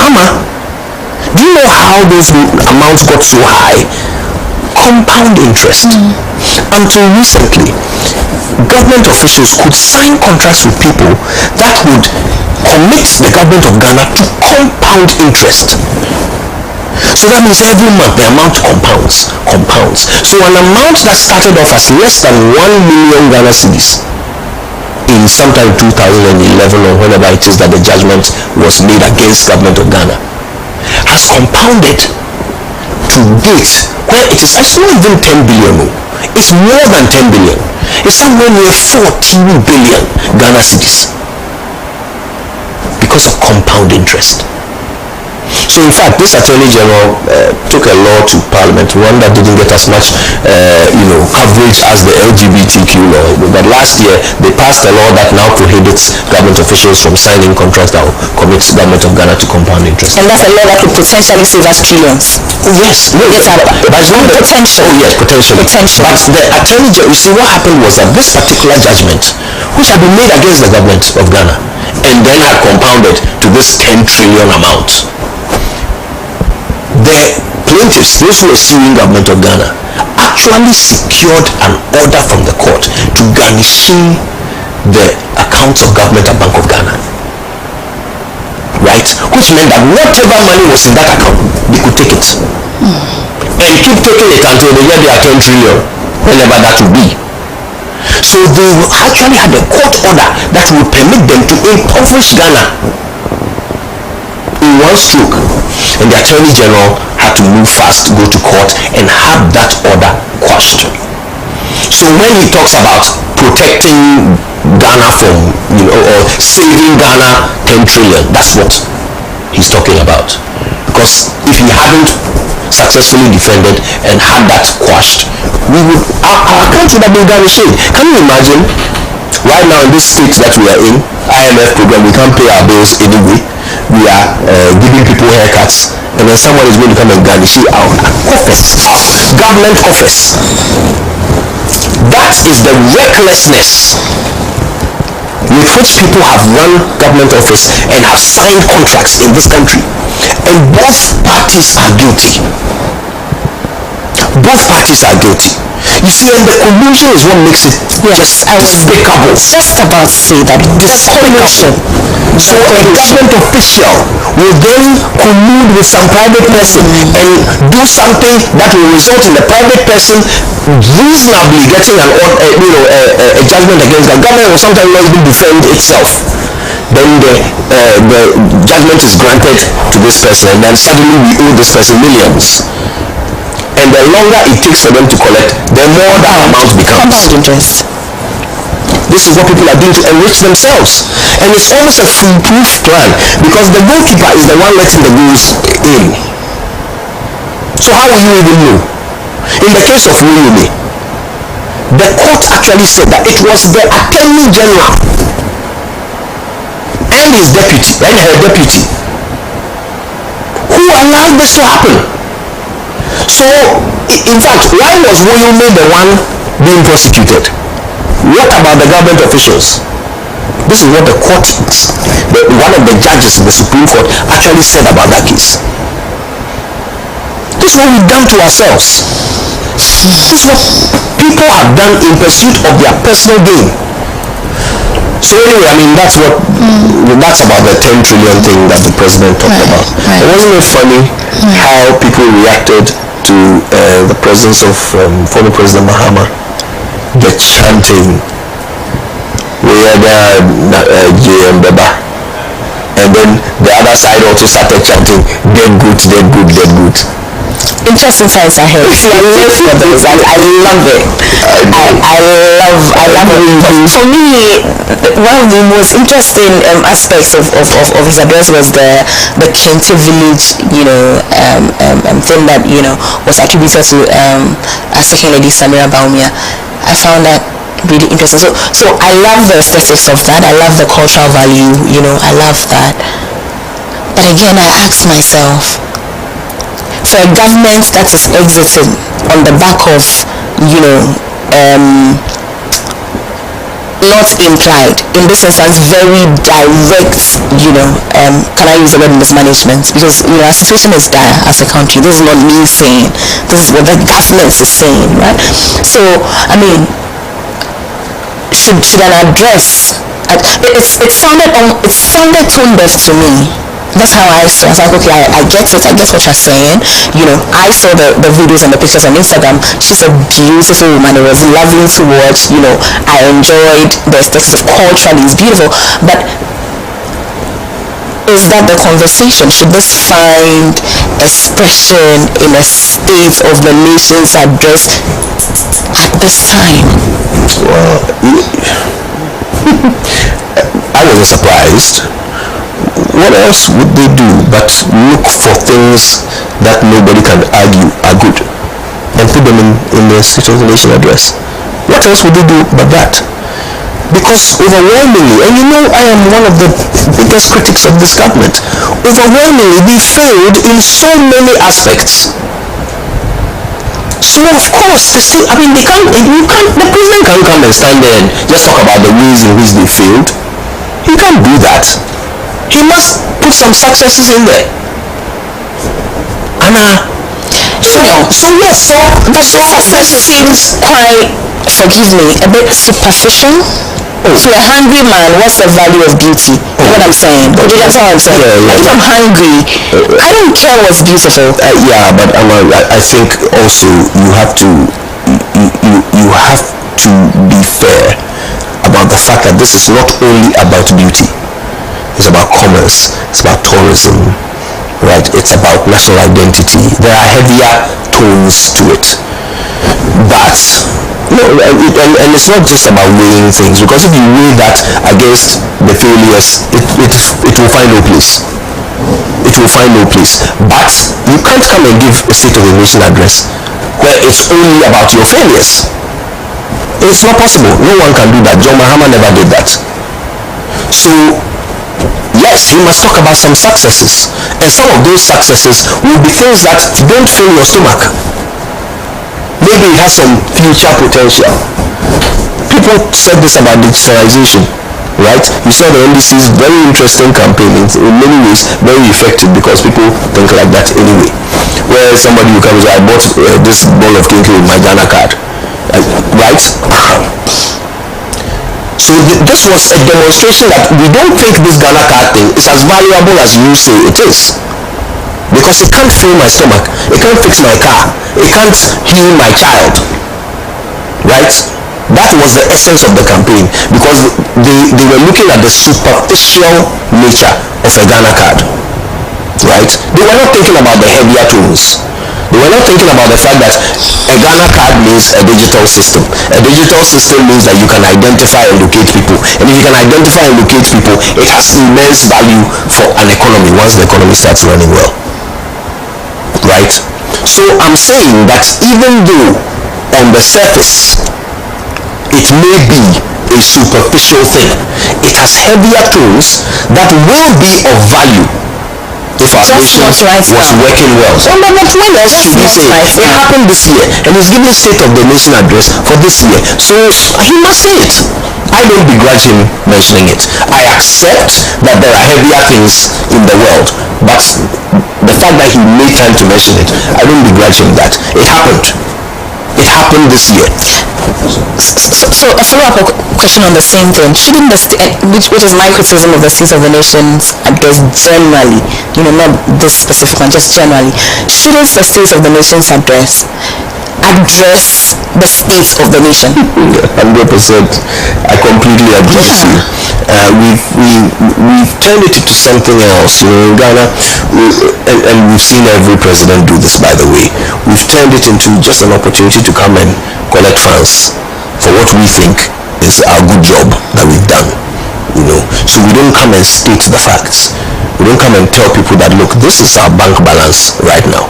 do you know how those amounts got so high? Compound interest. Until recently, government officials could sign contracts with people that would commit the government of Ghana to compound interest. So that means every month the amount compounds. So an amount that started off as less than 1 million Ghana cedis in sometime 2011 or whenever it is that the judgment was made against government of Ghana has compounded to date where it is actually not even 10 billion. It's more than 10 billion. It's somewhere near 14 billion Ghana cedis because of compound interest. So in fact, this Attorney General took a law to Parliament, one that didn't get as much, coverage as the LGBTQ law. But last year, they passed a law that now prohibits government officials from signing contracts that will commit government of Ghana to compound interest. And that's a law that could potentially save us trillions. Yes, no, Yes, but it's not the potential. Oh yes, potential. Potential. But the Attorney General, you see, what happened was that this particular judgment, which had been made against the government of Ghana, and then had compounded to this 10 trillion amount. The plaintiffs, those who were suing government of Ghana, actually secured an order from the court to garnishing the accounts of government at Bank of Ghana. Right? Which meant that whatever money was in that account, they could take it. And keep taking it until they get their 10 trillion, whenever that will be. So they actually had a court order that would permit them to impoverish Ghana in one stroke. And the Attorney General had to move fast, go to court, and have that order quashed. So when he talks about protecting Ghana from, or saving Ghana 10 trillion, that's what he's talking about. Because if he hadn't successfully defended and had that quashed, our account would have been garnished. Can you imagine? Right now in this state that we are in, IMF program, we can't pay our bills anyway. We are giving people haircuts, and then someone is going to come and garnish our coffers, our government coffers. That is the recklessness with which people have run government office and have signed contracts in this country, and both parties are guilty. Both parties are guilty. You see, and the collusion is what makes it despicable. Just about to say that this collusion. So a government official will then collude with some private person and do something that will result in the private person reasonably getting a judgment against the government, or sometimes not even defend itself. Then the judgment is granted to this person, and then suddenly we owe this person millions. And the longer it takes for them to collect, the more that amount becomes. Compound interest. This is what people are doing to enrich themselves. And it's almost a foolproof plan, because the goalkeeper is the one letting the goals in. So how will you even know? In the case of William, the court actually said that it was the Attorney General and his deputy, and her deputy, who allowed this to happen. So, in fact, why was William the one being prosecuted? What about the government officials? This is what the court, one of the judges in the Supreme Court actually said about that case. This is what we've done to ourselves. This is what people have done in pursuit of their personal gain. So anyway, that's about the 10 trillion thing that the president talked about. Right. Wasn't it funny how people reacted to the presence of former President Mahama? The chanting, we had JM Baba, and then the other side also started chanting, dead good, dead good, dead good. Interesting sides ahead. See, I live for those. I love it. I love it. For me, one of the most interesting aspects of his address was the Kente village, thing that was attributed to Second Lady Samira Baumia. I found that really interesting. So I love the aesthetics of that. I love the cultural value. I love that. But again, I ask myself, for a government that is exiting on the back of, not implied, in this instance, very direct, can I use the word mismanagement? Because, our situation is dire as a country. This is not me saying, this is what the government is saying, right? So, should an address, it sounded tone deaf to me. That's how I saw. I was like, okay, I get it. I get what you're saying. I saw the videos and the pictures on Instagram. She's a beautiful woman. It was lovely to watch. I enjoyed the aesthetics. Culturally, it's beautiful. But is that the conversation? Should this find expression in a state of the nation's address at this time? Well, I wasn't surprised. what else would they do but look for things that nobody can argue are good and put them in the State of the Nation address? What else would they do but that? Because overwhelmingly, and you know I am one of the biggest critics of this government, overwhelmingly we failed in so many aspects. So of course, the president can't come and stand there and just talk about the ways in which they failed. He can't do that. He must put some successes in there. So the success seems quite, forgive me, a bit superficial. To a hungry man, what's the value of beauty? You know what I'm saying? That's what I'm saying. Yeah. If I'm hungry, I don't care what's beautiful. Yeah, but I think also you have to be fair about the fact that this is not only about beauty. It's about commerce. It's about tourism, right? It's about national identity. There are heavier tones to it, but. No, and it's not just about weighing things, because if you weigh that against the failures, it will find no place. It will find no place. But you can't come and give a State of the Nation address where it's only about your failures. It's not possible. No one can do that. John Mahama never did that. So yes, you must talk about some successes, and some of those successes will be things that don't fill your stomach. Maybe it has some future potential. People said this about digitalization, right? You saw the NDC's very interesting campaign, in many ways very effective, because people think like that anyway. Where somebody who comes, I bought this bowl of kinky with my Ghana card, right? So this was a demonstration that we don't think this Ghana card thing is as valuable as you say it is. Because it can't fill my stomach, it can't fix my car, it can't heal my child, right? That was the essence of the campaign, because they were looking at the superficial nature of a Ghana card, right? They were not thinking about the heavier tones. They were not thinking about the fact that a Ghana card means a digital system. A digital system means that you can identify and locate people. And if you can identify and locate people, it has immense value for an economy once the economy starts running well. Right? So I'm saying that even though on the surface it may be a superficial thing, it has heavier tones that will be of value if our nation was working well. So when else should we say it happened this year, and he's giving State of the Nation address for this year, so he must say it. I don't begrudge him mentioning it. I accept that there are heavier things in the world, but the fact that he made time to mention it, I don't begrudge him that. It happened. It happened this year. So a follow-up question on the same thing. Shouldn't the which is my criticism of the State of the Nations address generally, not this specific one, just generally, shouldn't the State of the Nations address the state of the nation? 100%. I completely agree with you. We've turned it into something else. In Ghana, and we've seen every president do this, by the way. We've turned it into just an opportunity to come and collect funds for what we think is our good job that we've done. So we don't come and state the facts. We don't come and tell people that, look, this is our bank balance right now.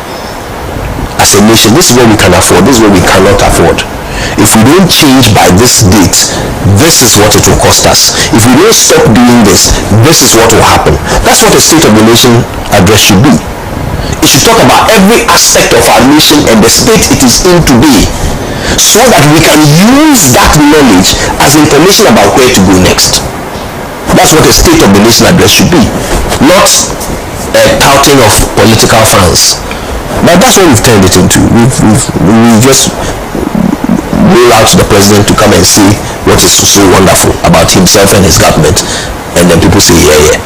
As a nation, this is what we can afford, this is what we cannot afford. If we don't change by this date, this is what it will cost us. If we don't stop doing this, this is what will happen. That's what a State of the Nation address should be. It should talk about every aspect of our nation and the state it is in today, so that we can use that knowledge as information about where to go next. That's what a State of the Nation address should be, not a touting of political fans. But that's what we've turned it into. We've just roll out the president to come and say what is so wonderful about himself and his government, and then people say yeah,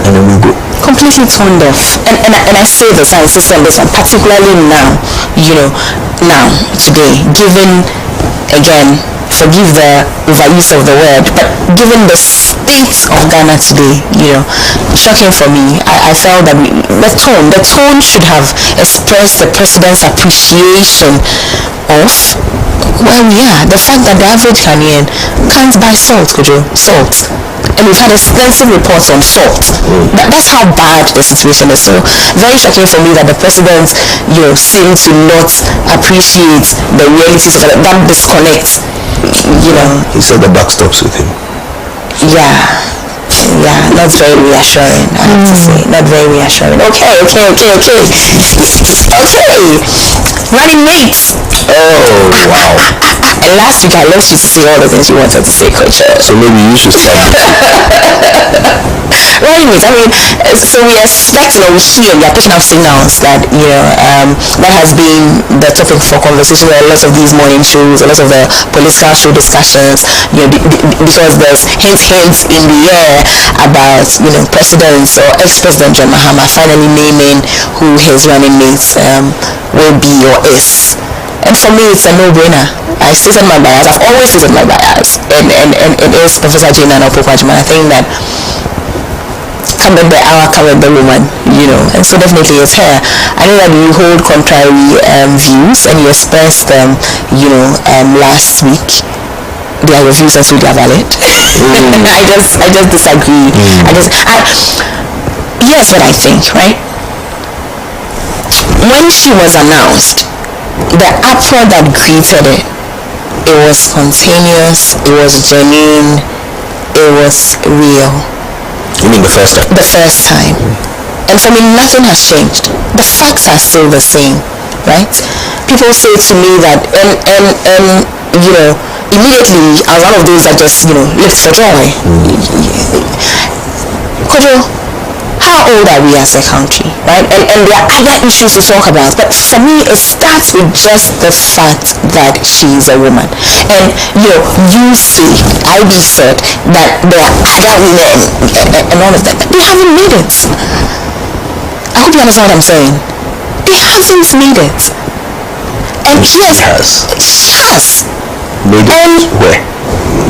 and then we go completely turned off. And I say this, I insist on this one, particularly now, today, given, again, forgive the overuse of the word, but given the state state of Ghana today, shocking for me. I felt that the tone should have expressed the president's appreciation of where we are. The fact that the average Ghanaian can't buy salt, salt. And we've had extensive reports on salt. That's how bad the situation is. So very shocking for me that the president, seem to not appreciate the realities of that disconnect. He said the buck stops with him. Yeah, not very reassuring, I have to say. Not very reassuring. Okay. Running mates. Oh, wow. And last week I left you to say all the things you wanted to say, Coach. So maybe you should start. Running mates, so we expect, we hear, we are picking up signals that, that has been the topic for conversation with a lot of these morning shows, a lot of the political show discussions, because there's hints in the air about, presidents or ex-president John Mahama finally naming who his running mates will be or is. And for me, it's a no-brainer. I stated my bias. I've always stated my bias, and it is Professor Jane and Opokwajima. I think that covered the hour, covered the woman, and so definitely it's her. I know that you hold contrary views, and you expressed them, last week. Their reviews are really valid. I just disagree. Here's what I think, right? When she was announced, the uproar that greeted it was spontaneous, it was genuine, it was real. You mean the first time? The first time. And for me, nothing has changed. The facts are still the same, right? People say to me that, and immediately I was one of those that just, leapt for joy. Kojo, how old are we as a country, right? And there are other issues to talk about, but for me it starts with just the fact that she's a woman. And you say, I just said that there are other women and all of that. They haven't made it. I hope you understand what I'm saying. They haven't made it. And she has. Made it where?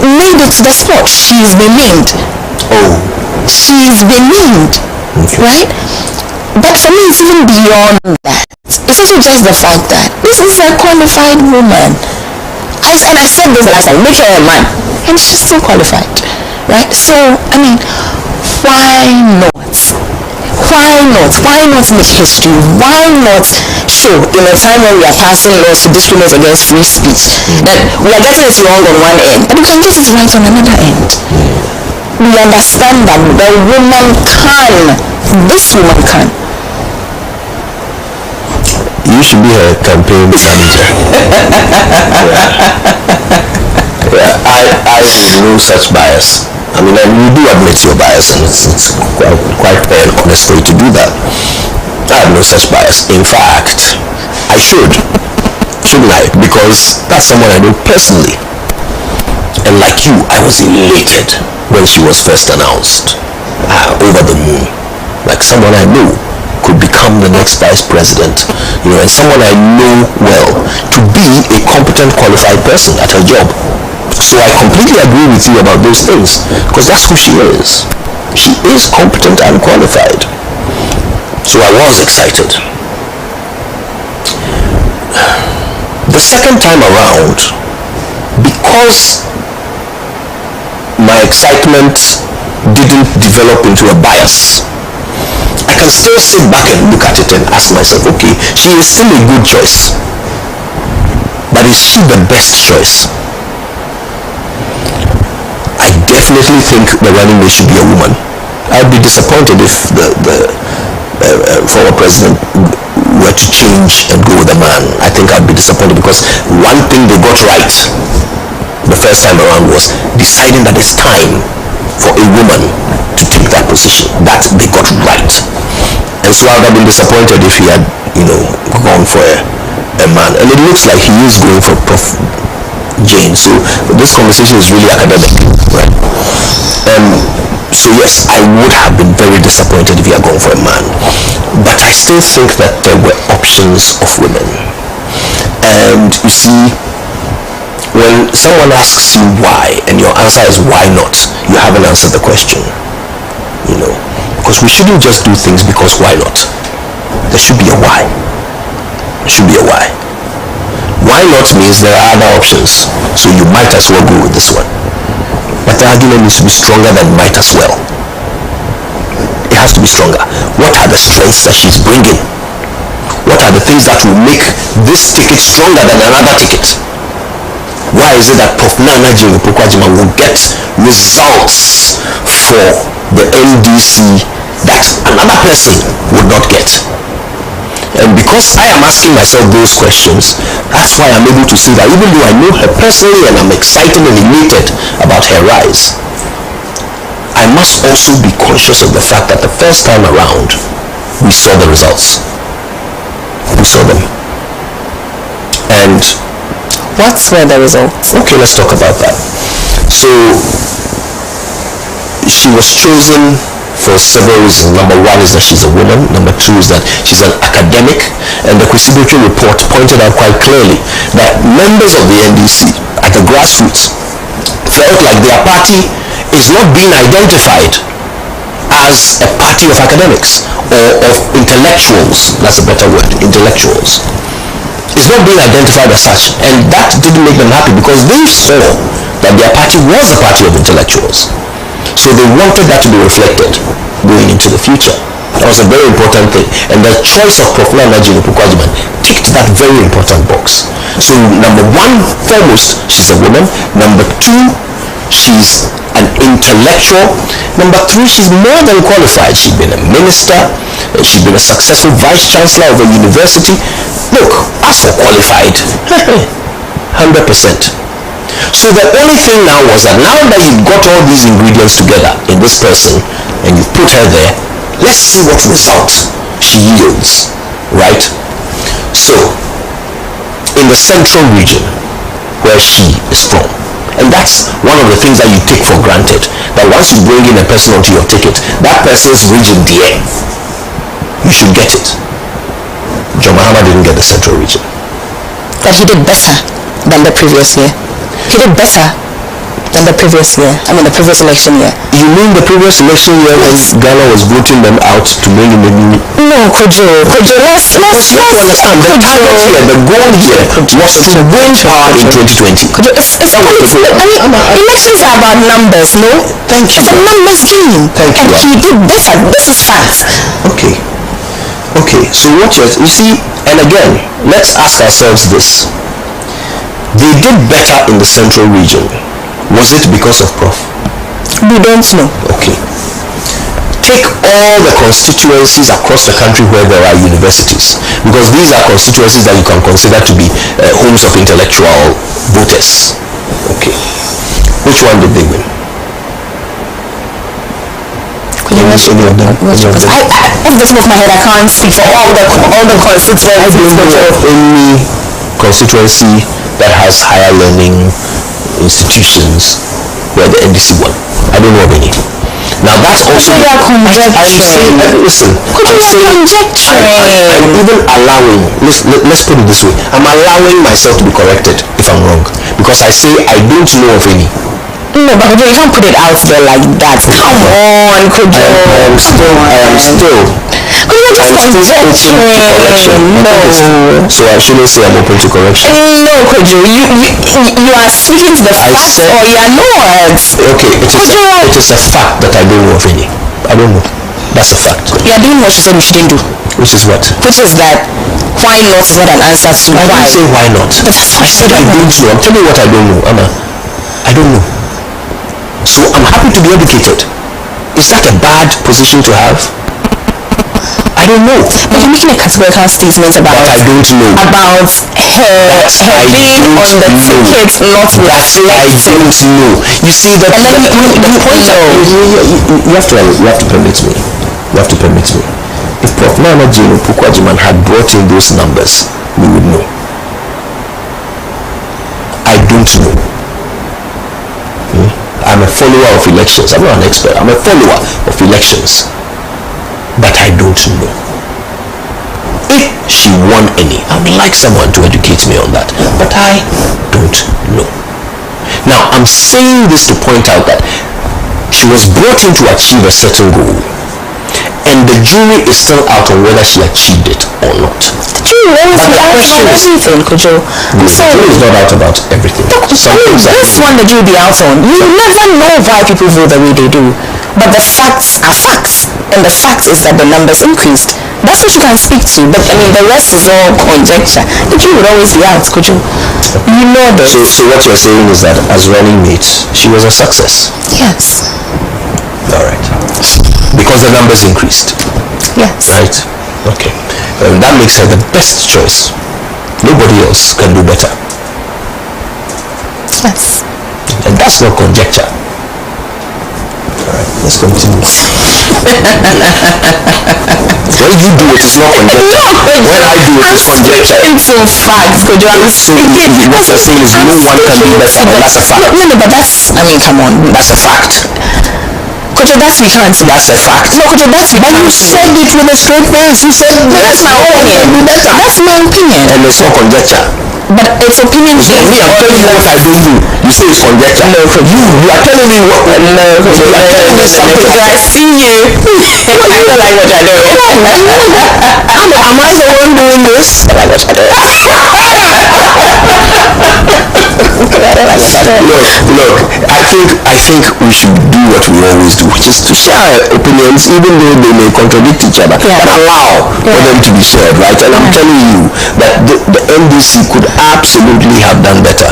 Made it to the spot. She's been named. Oh. She's been named. Okay. Right? But for me, it's even beyond that. It's also just the fact that this is a qualified woman. I said this last time, make her a man. And she's still qualified. Right? So, why not? Why not make history? Why not show in a time when we are passing laws to discriminate against free speech that we are getting it wrong on one end, but we can get it right on another end? We understand that the woman can. This woman can. You should be her campaign manager. I have no such bias. And you do admit your bias, and it's quite fair and honest for you to do that. I have no such bias. In fact, I shouldn't I? Because that's someone I know personally. And like you, I was elated when she was first announced. Over the moon. Like someone I know could become the next vice president, and someone I know well to be a competent, qualified person at her job. So I completely agree with you about those things, because that's who she is. She is competent and qualified. So I was excited. The second time around, because my excitement didn't develop into a bias, I can still sit back and look at it and ask myself, okay, she is still a good choice, but is she the best choice? I definitely think the running mate should be a woman. I'd be disappointed if the former president were to change and go with a man. I think I'd be disappointed, because one thing they got right the first time around was deciding that it's time for a woman to take that position. That they got right. And so I would have been disappointed if he had, gone for a man. And it looks like he is going for Prof. Jane. So this conversation is really academic, right? So yes, I would have been very disappointed if he had gone for a man. But I still think that there were options of women. And you see, when someone asks you why and your answer is why not, you haven't answered the question. Because we shouldn't just do things because why not. There should be a why. There should be a why. Why not means there are other options, so you might as well go with this one. But the argument needs to be stronger than might as well. It has to be stronger. What are the strengths that she's bringing? What are the things that will make this ticket stronger than another ticket? Why is it that Prof. Nana Jimmy will get results for the NDC that another person would not get? And because I am asking myself those questions, that's why I'm able to see that even though I know her personally and I'm excited and elated about her rise, I must also be conscious of the fact that the first time around, we saw the results. We saw them. And what were the results? Okay, let's talk about that. So, she was chosen for several reasons. Number one is that she's a woman. Number two is that she's an academic. And the Kwesibetwe report pointed out quite clearly that members of the NDC at the grassroots felt like their party is not being identified as a party of academics or of intellectuals. That's a better word, intellectuals. It's not being identified as such, and that didn't make them happy because they saw that their party was a party of intellectuals. So they wanted that to be reflected going into the future. That was a very important thing, and the choice of Prof. Nana Jimmy ticked that very important box. So number one, foremost, she's a woman. Number two, she's an intellectual. Number three, she's more than qualified. She's been a minister, she's been a successful vice chancellor of a university. Look, as for qualified, 100%. So the only thing now was that now that you've got all these ingredients together in this person and you've put her there, let's see what result she yields, right? So, in the central region where she is from, and that's one of the things that you take for granted, that once you bring in a person onto your ticket, that person's region there, you should get it. John Mahama didn't get the central region. But he did better than the previous year. He did better than the previous year. I mean the previous election year. You mean the previous election year when Ghana was voting them out to bring in the new... No, Kojo, let's understand. The target here, the goal here was to win power in 2020. Kojo, it's politics. I mean, elections are about numbers, no? Thank you. It's a numbers game. Thank you. And he did better. This is fact. Okay, so what you see, and again, let's ask ourselves this. They did better in the central region. Was it because of Prof? We don't know. Okay. Take all the constituencies across the country where there are universities, because these are constituencies that you can consider to be homes of intellectual voters. Okay. Which one did they win? Off the top of my head, I can't speak for all the constituencies. I don't know of any constituency that has higher learning institutions where the NDC won. I don't know of any. Now that's also... Listen, I'm even allowing, let's put it this way, I'm allowing myself to be corrected if I'm wrong, because I say I don't know of any. No, but Kojo, you can't put it out there like that. Come on, Kojo. I am still Kojo, just conjecturing. No. So I shouldn't say I'm open to correction. No, Kojo, you are speaking to the facts or you are not. Okay, it is a fact that I don't know of any. I don't know. That's a fact. You are doing what you said you shouldn't do. Which is what? Which is that why not is not an answer to why. I didn't say why not. But that's what I said I don't know. I'm telling you what I don't know, Anna. I don't know. So I'm happy to be educated. Is that a bad position to have? I don't know. But you're making a categorical statement about... But I don't know. About her being on the ticket, not reflecting. I don't know. You see that... And then the point of... You have to permit me. You have to permit me. If Prof. Nana Jimmy had brought in those numbers, we would know. I don't know. I'm a follower of elections. I'm not an expert. I'm a follower of elections. But I don't know. If she won any, I would like someone to educate me on that. But I don't know. Now, I'm saying this to point out that she was brought in to achieve a certain goal, and the jury is still out on whether she achieved it or not. The jury always But the be out question on is- everything, Kojo. I'm The sorry. jury is not out about everything. Some things are- This one the jury be out on. You never know why people vote the way they do. But the facts are facts. And the fact is that the numbers increased. That's what you can speak to. But I mean, the rest is all conjecture. The jury would always be out, Kojo. You know this. So what you're saying is that as running mate, she was a success. Yes. All right. Because the numbers increased, Yes. right? Okay. That makes her the best choice. Nobody else can do better. Yes. And that's not conjecture. All right, let's continue. When you do it, it's not conjecture. When I do it, it's conjecture. Into facts, Kojo. I'm So what you're saying is no one can do better, and that's a fact. No, but that's, I mean, come on. That's a fact. Kojo, that's we can't see. That's a fact. No, Kojo, that's we But can't you see. said it with a straight face. You said That's my opinion. That's my opinion. and it's not conjecture. But it's opinion. So me, I'm telling you what I don't do. You say it's conjecture. No, you are telling me what. No, you are telling me something. I see you. I don't like what you're doing. Am I the one doing this? I like what you're doing. Look, I think we should do what we always do, which is to share our opinions, even though they may contradict each other, Yeah. but allow for them to be shared, right? And I'm telling you that the NDC could absolutely have done better.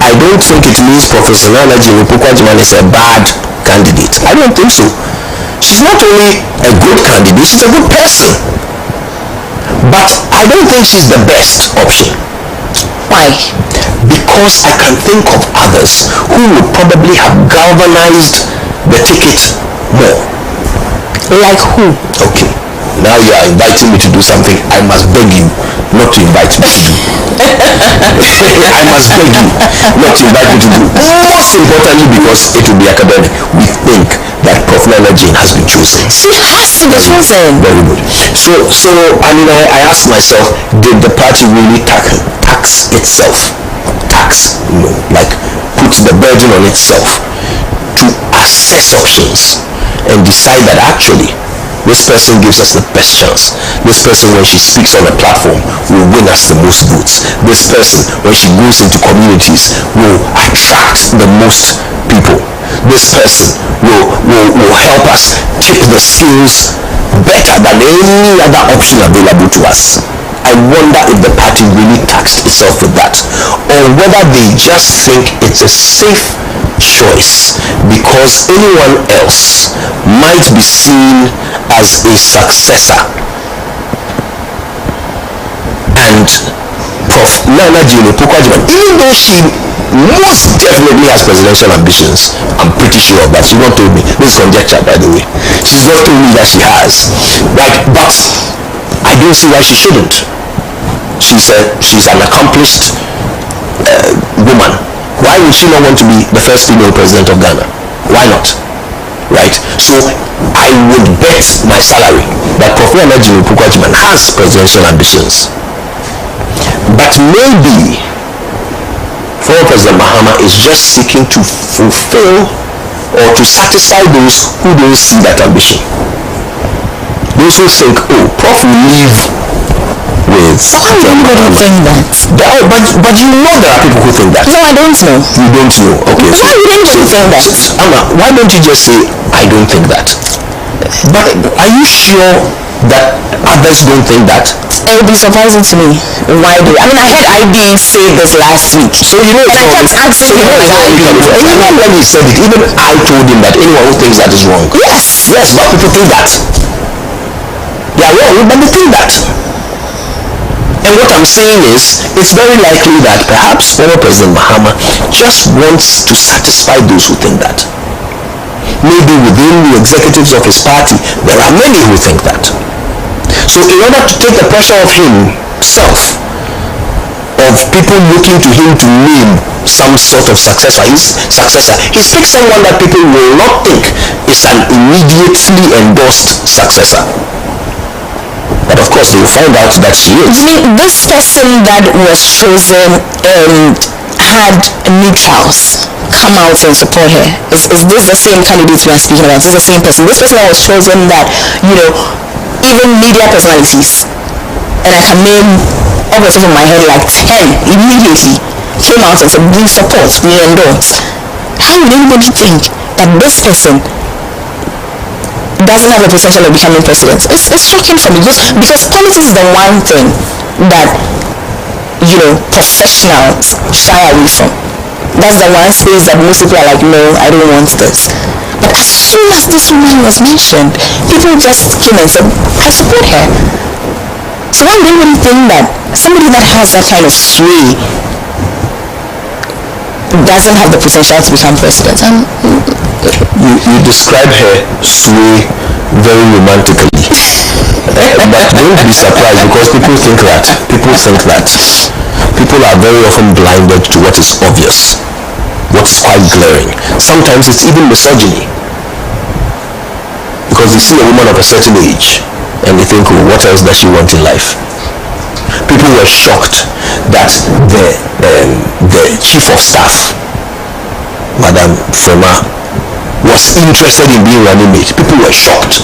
I don't think it means Professor Nana Jimmy is a bad candidate. I don't think so. She's not only a good candidate, she's a good person. But I don't think she's the best option. Why? Because I can think of others who would probably have galvanized the ticket more. Like who? Okay, now you are inviting me to do something I must beg you not to invite me to do. I must beg you not to invite me to do. Most importantly, because it will be academic. We think that Prof. Nana Jane has been chosen. She has to be chosen. Very good. So I mean, I asked myself, did the party really tax itself? Like put the burden on itself to assess options and decide that actually this person gives us the best chance. This person, when she speaks on a platform, will win us the most votes. This person, when she goes into communities, will attract the most people. This person will help us tip the skills better than any other option available to us. I wonder if the party really taxed itself with that, or whether they just think it's a safe choice because anyone else might be seen as a successor. And Prof. Nana Jane Opoku-Agyeman, even though she most definitely has presidential ambitions, I'm pretty sure of that. She's not told me. This is conjecture, by the way. She's not told me that she has. Right? But I don't see why she shouldn't. She's an accomplished woman. Why would she not want to be the first female president of Ghana? Why not? Right? So I would bet my salary that Prof. Nana Jane Opoku-Agyeman has presidential ambitions. But maybe former President Mahama is just seeking to fulfill or to satisfy those who don't see that ambition. Those who think, oh, Prof will leave with... Why would anybody think that? But you know there are people who think that. No, I don't know. You don't know. Okay. Why would anybody think that? Anna, why don't you just say, I don't think that? But are you sure that others don't think that? It would be surprising to me. Why do? I mean, I heard IB say this last week. So you know, and I kept asking him why. and even when he said it, even I told him that anyone who thinks that is wrong. Yes. Yes, but people think that. They are wrong, but they think that. And what I'm saying is, it's very likely that perhaps former President Mahama just wants to satisfy those who think that. Maybe within the executives of his party, there are many who think that. So in order to take the pressure off himself, of people looking to him to name some sort of successor, he's picked someone that people will not think is an immediately endorsed successor. But of course, they will find out that she is. You mean this person that was chosen had neutrals come out and support her? Is this the same candidate we are speaking about? Is this the same person? This person that was chosen that, even media personalities, and I can name off the top of my head like 10 immediately, came out and said, we support, we endorse. How would anybody think that this person doesn't have the potential of becoming president? It's shocking for me because politics is the one thing that professionals shy away from. That's the one space that most people are like, no, I don't want this. But as soon as this woman was mentioned, people just came and said, I support her. So why would anybody think that somebody that has that kind of sway doesn't have the potential to become president? You describe her sway very romantically. But don't be surprised because people think that. People are very often blinded to what is obvious, what is quite glaring. Sometimes it's even misogyny. Because they see a woman of a certain age and they think, oh, what else does she want in life? People were shocked that the chief of staff, Madam Frema, was interested in being running mate. People were shocked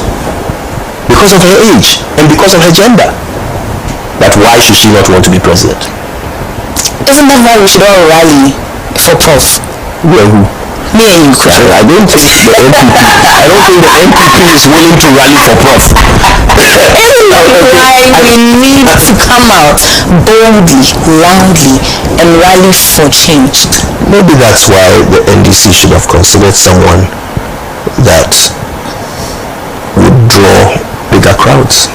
because of her age and because of her gender. That why should she not want to be president? Isn't that why we should all rally for Prof? Who? Me and you, Kujo. I don't think the NPP is willing to rally for Prof. Isn't that why we need to come out boldly, loudly, and rally for change? Maybe that's why the NDC should have considered someone that would draw bigger crowds,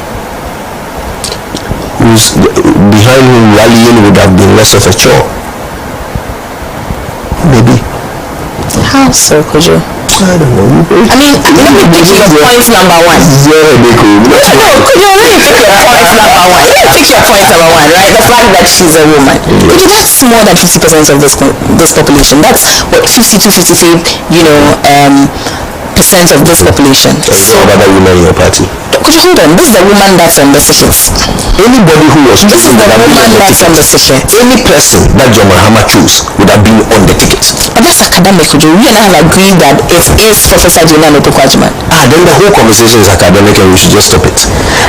behind whom rallying would have been less of a chore. Maybe. How so, Kujo? I don't know. I mean, let me pick your point number one. No, Kujo, let me pick your point number one. Right? The fact that she's a woman. Kujo, that's more than 50% of this population. That's what 52, 53, percent of this population. So other women in your party. Could you hold on? This is the woman that's on the ticket. Anybody who was This is the woman that's on the ticket. Any person that John Mahama chose would have been on the ticket. But that's academic, Kujo. We and I have agreed that it is Professor Jona Notokwajiman. Then the whole conversation is academic and we should just stop it.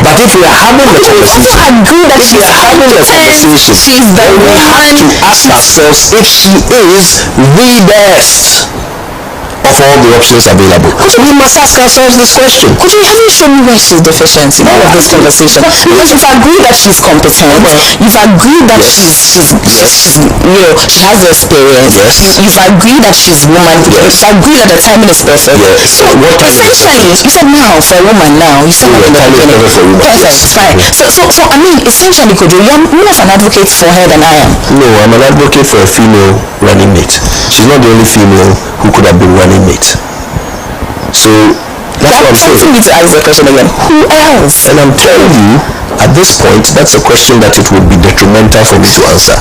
But if we are having the conversation, I agree that she's having the conversation. She's the we have to ask ourselves if she is the best of all the options available. We must ask ourselves this question. Could you haven't shown me where she's deficient in all of this conversation? Because you've agreed that she's competent. You've agreed that she has the experience. You've agreed that she's woman. You've agreed that the timing is perfect. So essentially, you said now for a woman now. You said in the beginning. Perfect, fine. So I mean, essentially, Kujo, you're more of an advocate for her than I am. No, I'm an advocate for a female running mate. She's not the only female who could have been running mate. So that's what I'm saying. You need to ask the question again. Who else? And I'm telling you, at this point, that's a question that it would be detrimental for me to answer.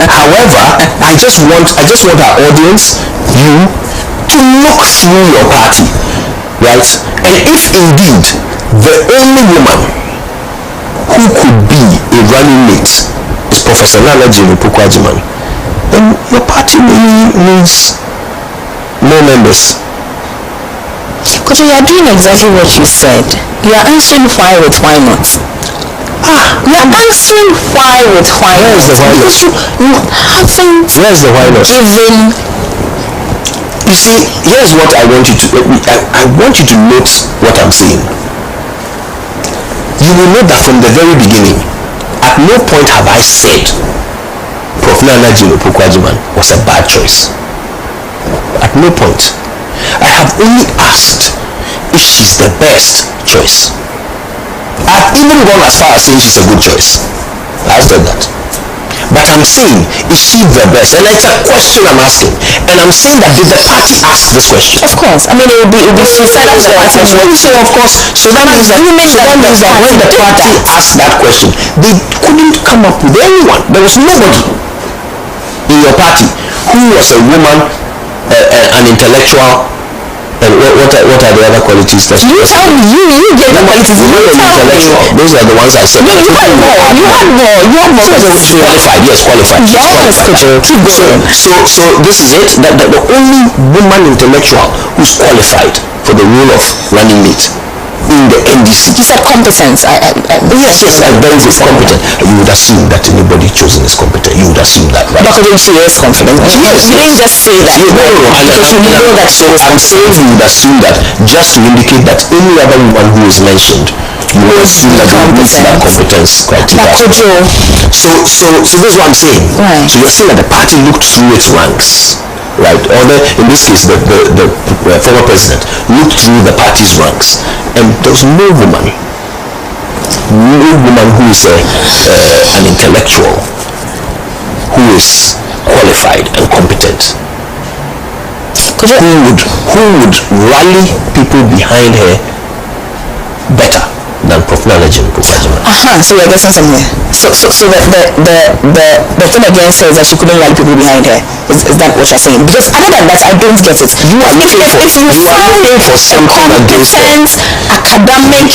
However, I just want our audience, you, to look through your party, right? And if indeed the only woman who could be a running mate is Professor Nana Jimmy-Pukwajiman, then your party really needs more members. Because you are doing exactly what you said. You are answering why with why not. You are answering why with why not. Where is the why not? Where is the why not? Given. You see, here's what I want you to. I want you to note what I'm saying. You will note that from the very beginning, at no point have I said Prof. Nana Jimmy-Pukwajiman was a bad choice. At no point. I have only asked if she's the best choice. I've even gone as far as saying she's a good choice. I've said that. But I'm saying, is she the best? And it's a question I'm asking. And I'm saying that did the party ask this question? Of course. I mean, it would be suicide of the party. So of course, so that means that when the party asked that question, they couldn't come up with anyone. There was nobody in your party who was a woman, an intellectual, And what are the other qualities that You tell me. You get the qualities. You tell me. Those are the ones I said. No, you had more. You had more. You had more. Qualified. Yes, qualified. Yes, Kojo. Keep going. So this is it. That the only woman intellectual who's qualified for the role of running mate in the NDC. You said competence. Yes, and very competent. You would assume that anybody chosen is competent. You would assume that, right? Dr. Dempsey is confident. Yes, You didn't just say that. No. Because you know that she was I'm saying you would assume that just to indicate that any other woman who is mentioned, you would assume that they meet that competence criteria. So this is what I'm saying. Right. So you're saying that the party looked through its ranks, right? Or in this case, the former president looked through the party's ranks, and there's no woman who is an intellectual, who is qualified and competent, who would rally people behind her better than Prof. Nalejim Kufajima. So we're getting somewhere. So the thing against her is that she couldn't rally people behind her. Is that what you're saying? Because other than that, I don't get it. If you found a competent, academic,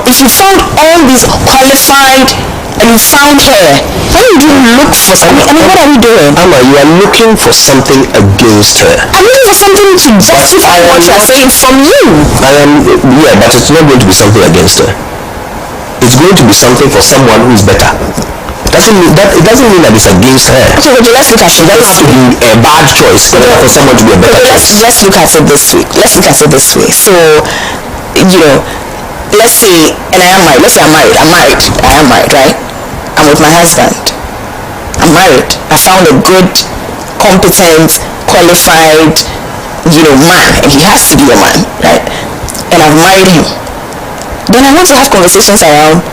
if you found all these qualified and you found her, why would you look for something? I mean, what are we doing? Amma, you are looking for something against her. I'm looking for something to justify what you're saying from you. But it's not going to be something against her. It's going to be something for someone who is better. It doesn't mean that it's against her. Okay, let's look at it. That has to be a bad choice for someone to be a better choice. Let's look at it this way. So, let's say, and I am married. Let's say I'm married, right? I'm with my husband. I'm married. I found a good, competent, qualified, man, and he has to be a man, right? And I've married him. Then I want to have conversations around,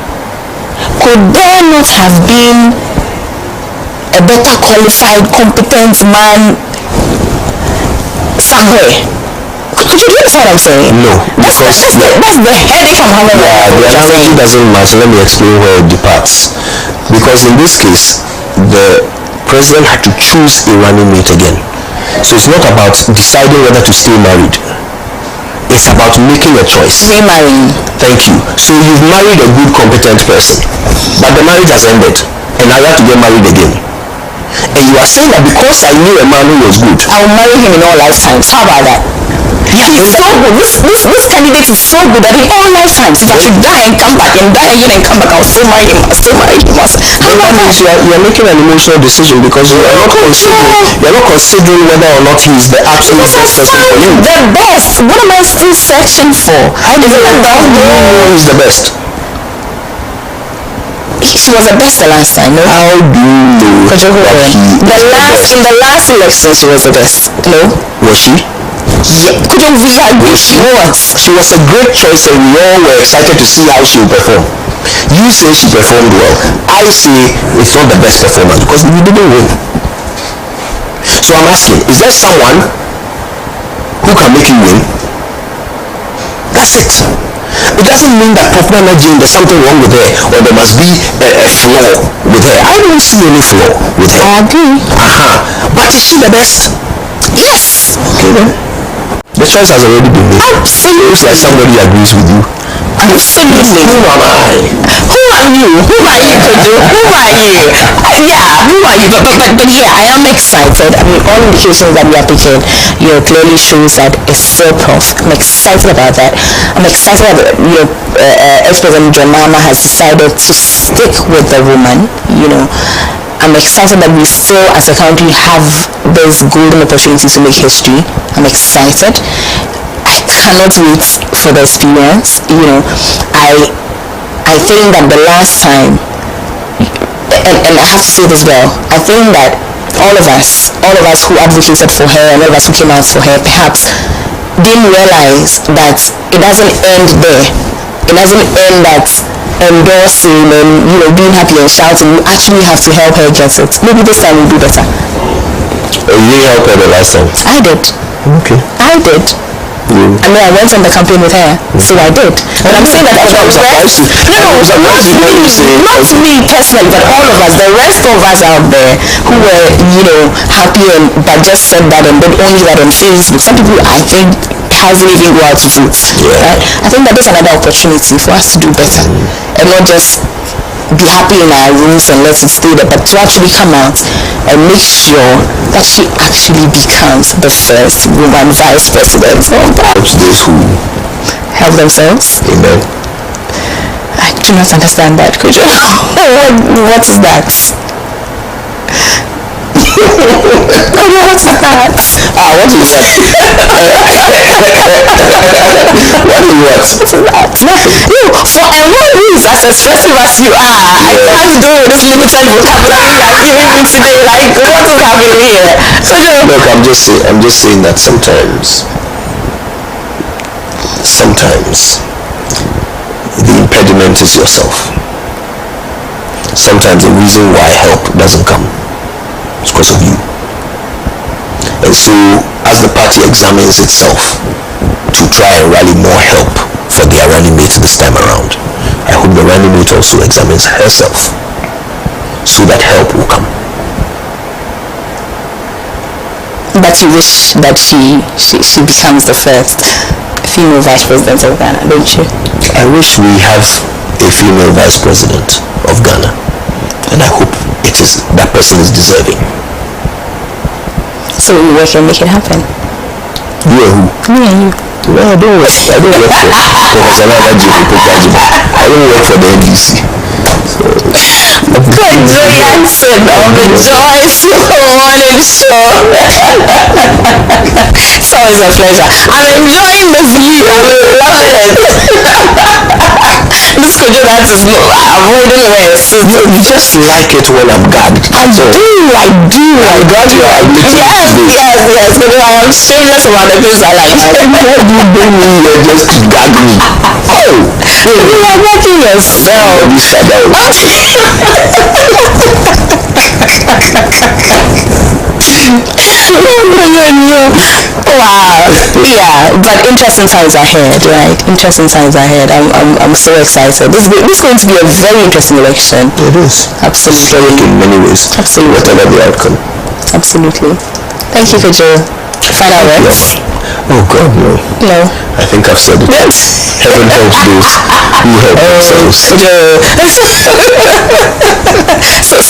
could there not have been a better qualified, competent man somewhere? Could you understand what I'm saying? No. That's the headache I'm having. The analogy doesn't match. Let me explain where it departs. Because in this case, the president had to choose a running mate again. So it's not about deciding whether to stay married. It's about making a choice. Remarrying. Thank you. So you've married a good, competent person, but the marriage has ended, and now you have to get married again. And you are saying that because I knew a man who was good, I will marry him in all lifetimes. How about that? Yeah, he's so good. This candidate is so good that in all lifetimes, if I should die and come back and die again and come back, I'll still marry him. How about that? You are making an emotional decision because you are not considering whether or not he is the absolute best person for you. The best. What am I still searching for? How do you know he's the best? She was the best the last time, no? How do you know in the last election she was the best, no? Was she? Yeah, couldn't we agree she was? She was a great choice and we all were excited to see how she would perform. You say she performed well. I say it's not the best performance because we didn't win. So I'm asking, is there someone who can make you win? That's it. It doesn't mean that Prof. Nalejim, there's something wrong with her or there must be a flaw with her. I don't see any flaw with her. I agree. But is she the best? Yes. Okay then. The choice has already been made. Absolutely. Looks like somebody agrees with you. Absolutely. Who am I? Who are you? Who are you, Kojo? Who are you? Who are you? But yeah, I am excited. I mean, all indications that we are picking, clearly shows that it's still prof. I'm excited about that. I'm excited that, ex-president John Mahama has decided to stick with the woman, I'm excited that we still, as a country, have this golden opportunity to make history. I'm excited. I cannot wait for the experience. I think that the last time, and I have to say this well, I think that all of us who advocated for her and all of us who came out for her perhaps didn't realize that it doesn't end there. It doesn't end that endorsing and being happy and shouting. You actually have to help her get it. Maybe this time will be better. You didn't help her the last time? I did. Okay. I did. I mean, I went on the campaign with her, so I did. But I'm saying that not me personally, but all of us, the rest of us out there who were, happy but just said that and did only that on Facebook. Some people, I think, hasn't even go out to vote. Right? I think that is another opportunity for us to do better and not just be happy in our rooms and let it stay there, but to actually come out and make sure that she actually becomes the first woman vice president. Helps those who Help themselves. Amen. I do not understand that. Could you? What is that? What is that? What is that? What is what? No, for a man who is as expressive as you are, I can't do this limited vocabulary you are giving me today. Like, what is happening here? Look, I'm just saying that sometimes the impediment is yourself. Sometimes the reason why help doesn't come is because of you. And so, as the party examines itself to try and rally more help for their running mate this time around, I hope the running mate also examines herself so that help will come. But you wish that she becomes the first female vice president of Ghana, don't you? I wish we have a female vice president of Ghana, and I hope that person is deserving. So we work and make it happen. You are who? Me and you. No, I don't work for Professor I don't work for the NDC. Good Joyanson of the Joyce Morning Show. It's always a pleasure. I'm enjoying the view. I'm loving it. This could do that is avoiding words. You just like it when I'm gagged. I do. I'm glad you are. Yes. I am shameless about the things I like. Why do you bring me here just to gag me? Oh, you are gagging yourself. You shut down. Wow. Yeah, but interesting times ahead, right? Interesting times ahead. I'm so excited. This is going to be a very interesting election. It is. Absolutely. Historic in many ways. Absolutely. Whatever the outcome. Absolutely. Thank you, Kojo. Final words? Oh God, no. No. I think I've said it. Heaven helps those who help themselves.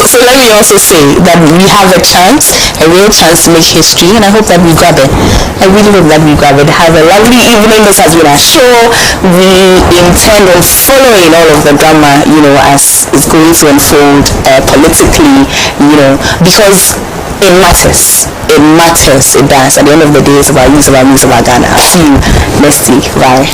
So let me also say that we have a real chance to make history, and I hope that we grab it. I really hope that we grab it. Have a lovely evening. This has been our show. We intend on following all of the drama, as it's going to unfold politically, because it matters. It does. At the end of the day, it's about news about Ghana. I'll see you next week. Bye.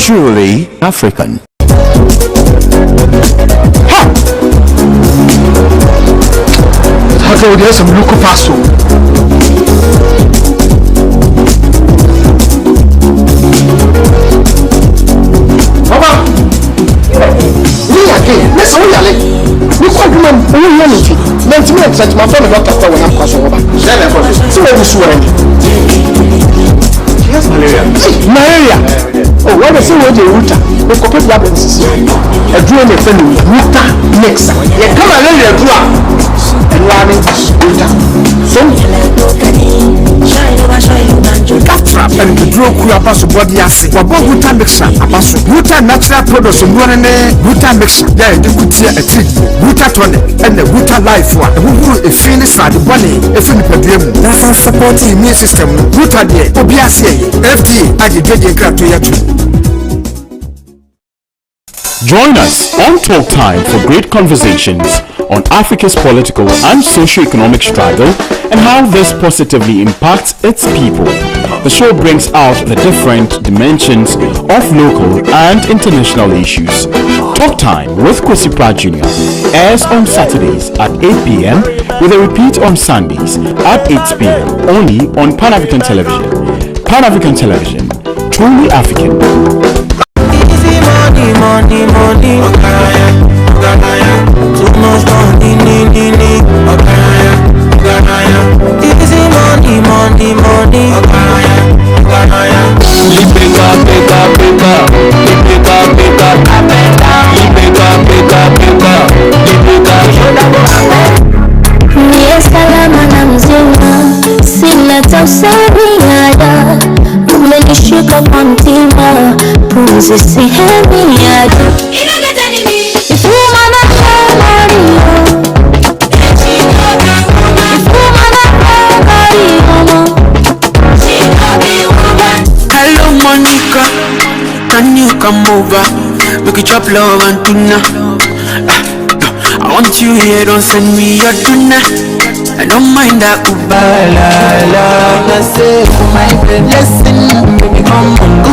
Truly African. How there's some local passo. Baba, let's all yell it. We can't remember anything. 90 minutes at my phone about when I'm crossing over. So where we swear. Yes, malaria. Oh, what is it with the router? We could put that in a drone a friend router mixer. Yeah, come on, let it do and running router. So, Gaftrap and the draw crew abaso body acid. Wabo router mixer abaso. Router natural products of running router mixer. Yeah, you could see a trick. Router tonic and the router life one. Who a finish at the bunny, a fin per dream. That's a supporting immune system. Router day, OBSA, FDA, I did get crap to you. Join us on Talk Time for great conversations on Africa's political and socio-economic struggle and how this positively impacts its people. The show brings out the different dimensions of local and international issues. Talk Time with Kwesi Pratt Jr. airs on Saturdays at 8 p.m. with a repeat on Sundays at 8 p.m. only on Pan African Television. Pan-African Television, truly African. Easy money, money, money. Too much money, easy money, money, money. Yes, salama na mzima, sina tausemiada, umenishika kwa mtima, pumzi sihemi yadu. Ifuma na Hello Monica, can you come over? We can chop love and tuna. I want you here, don't send me your tuna. I don't mind that Uber. La la, I say, my blessing, baby, come on, go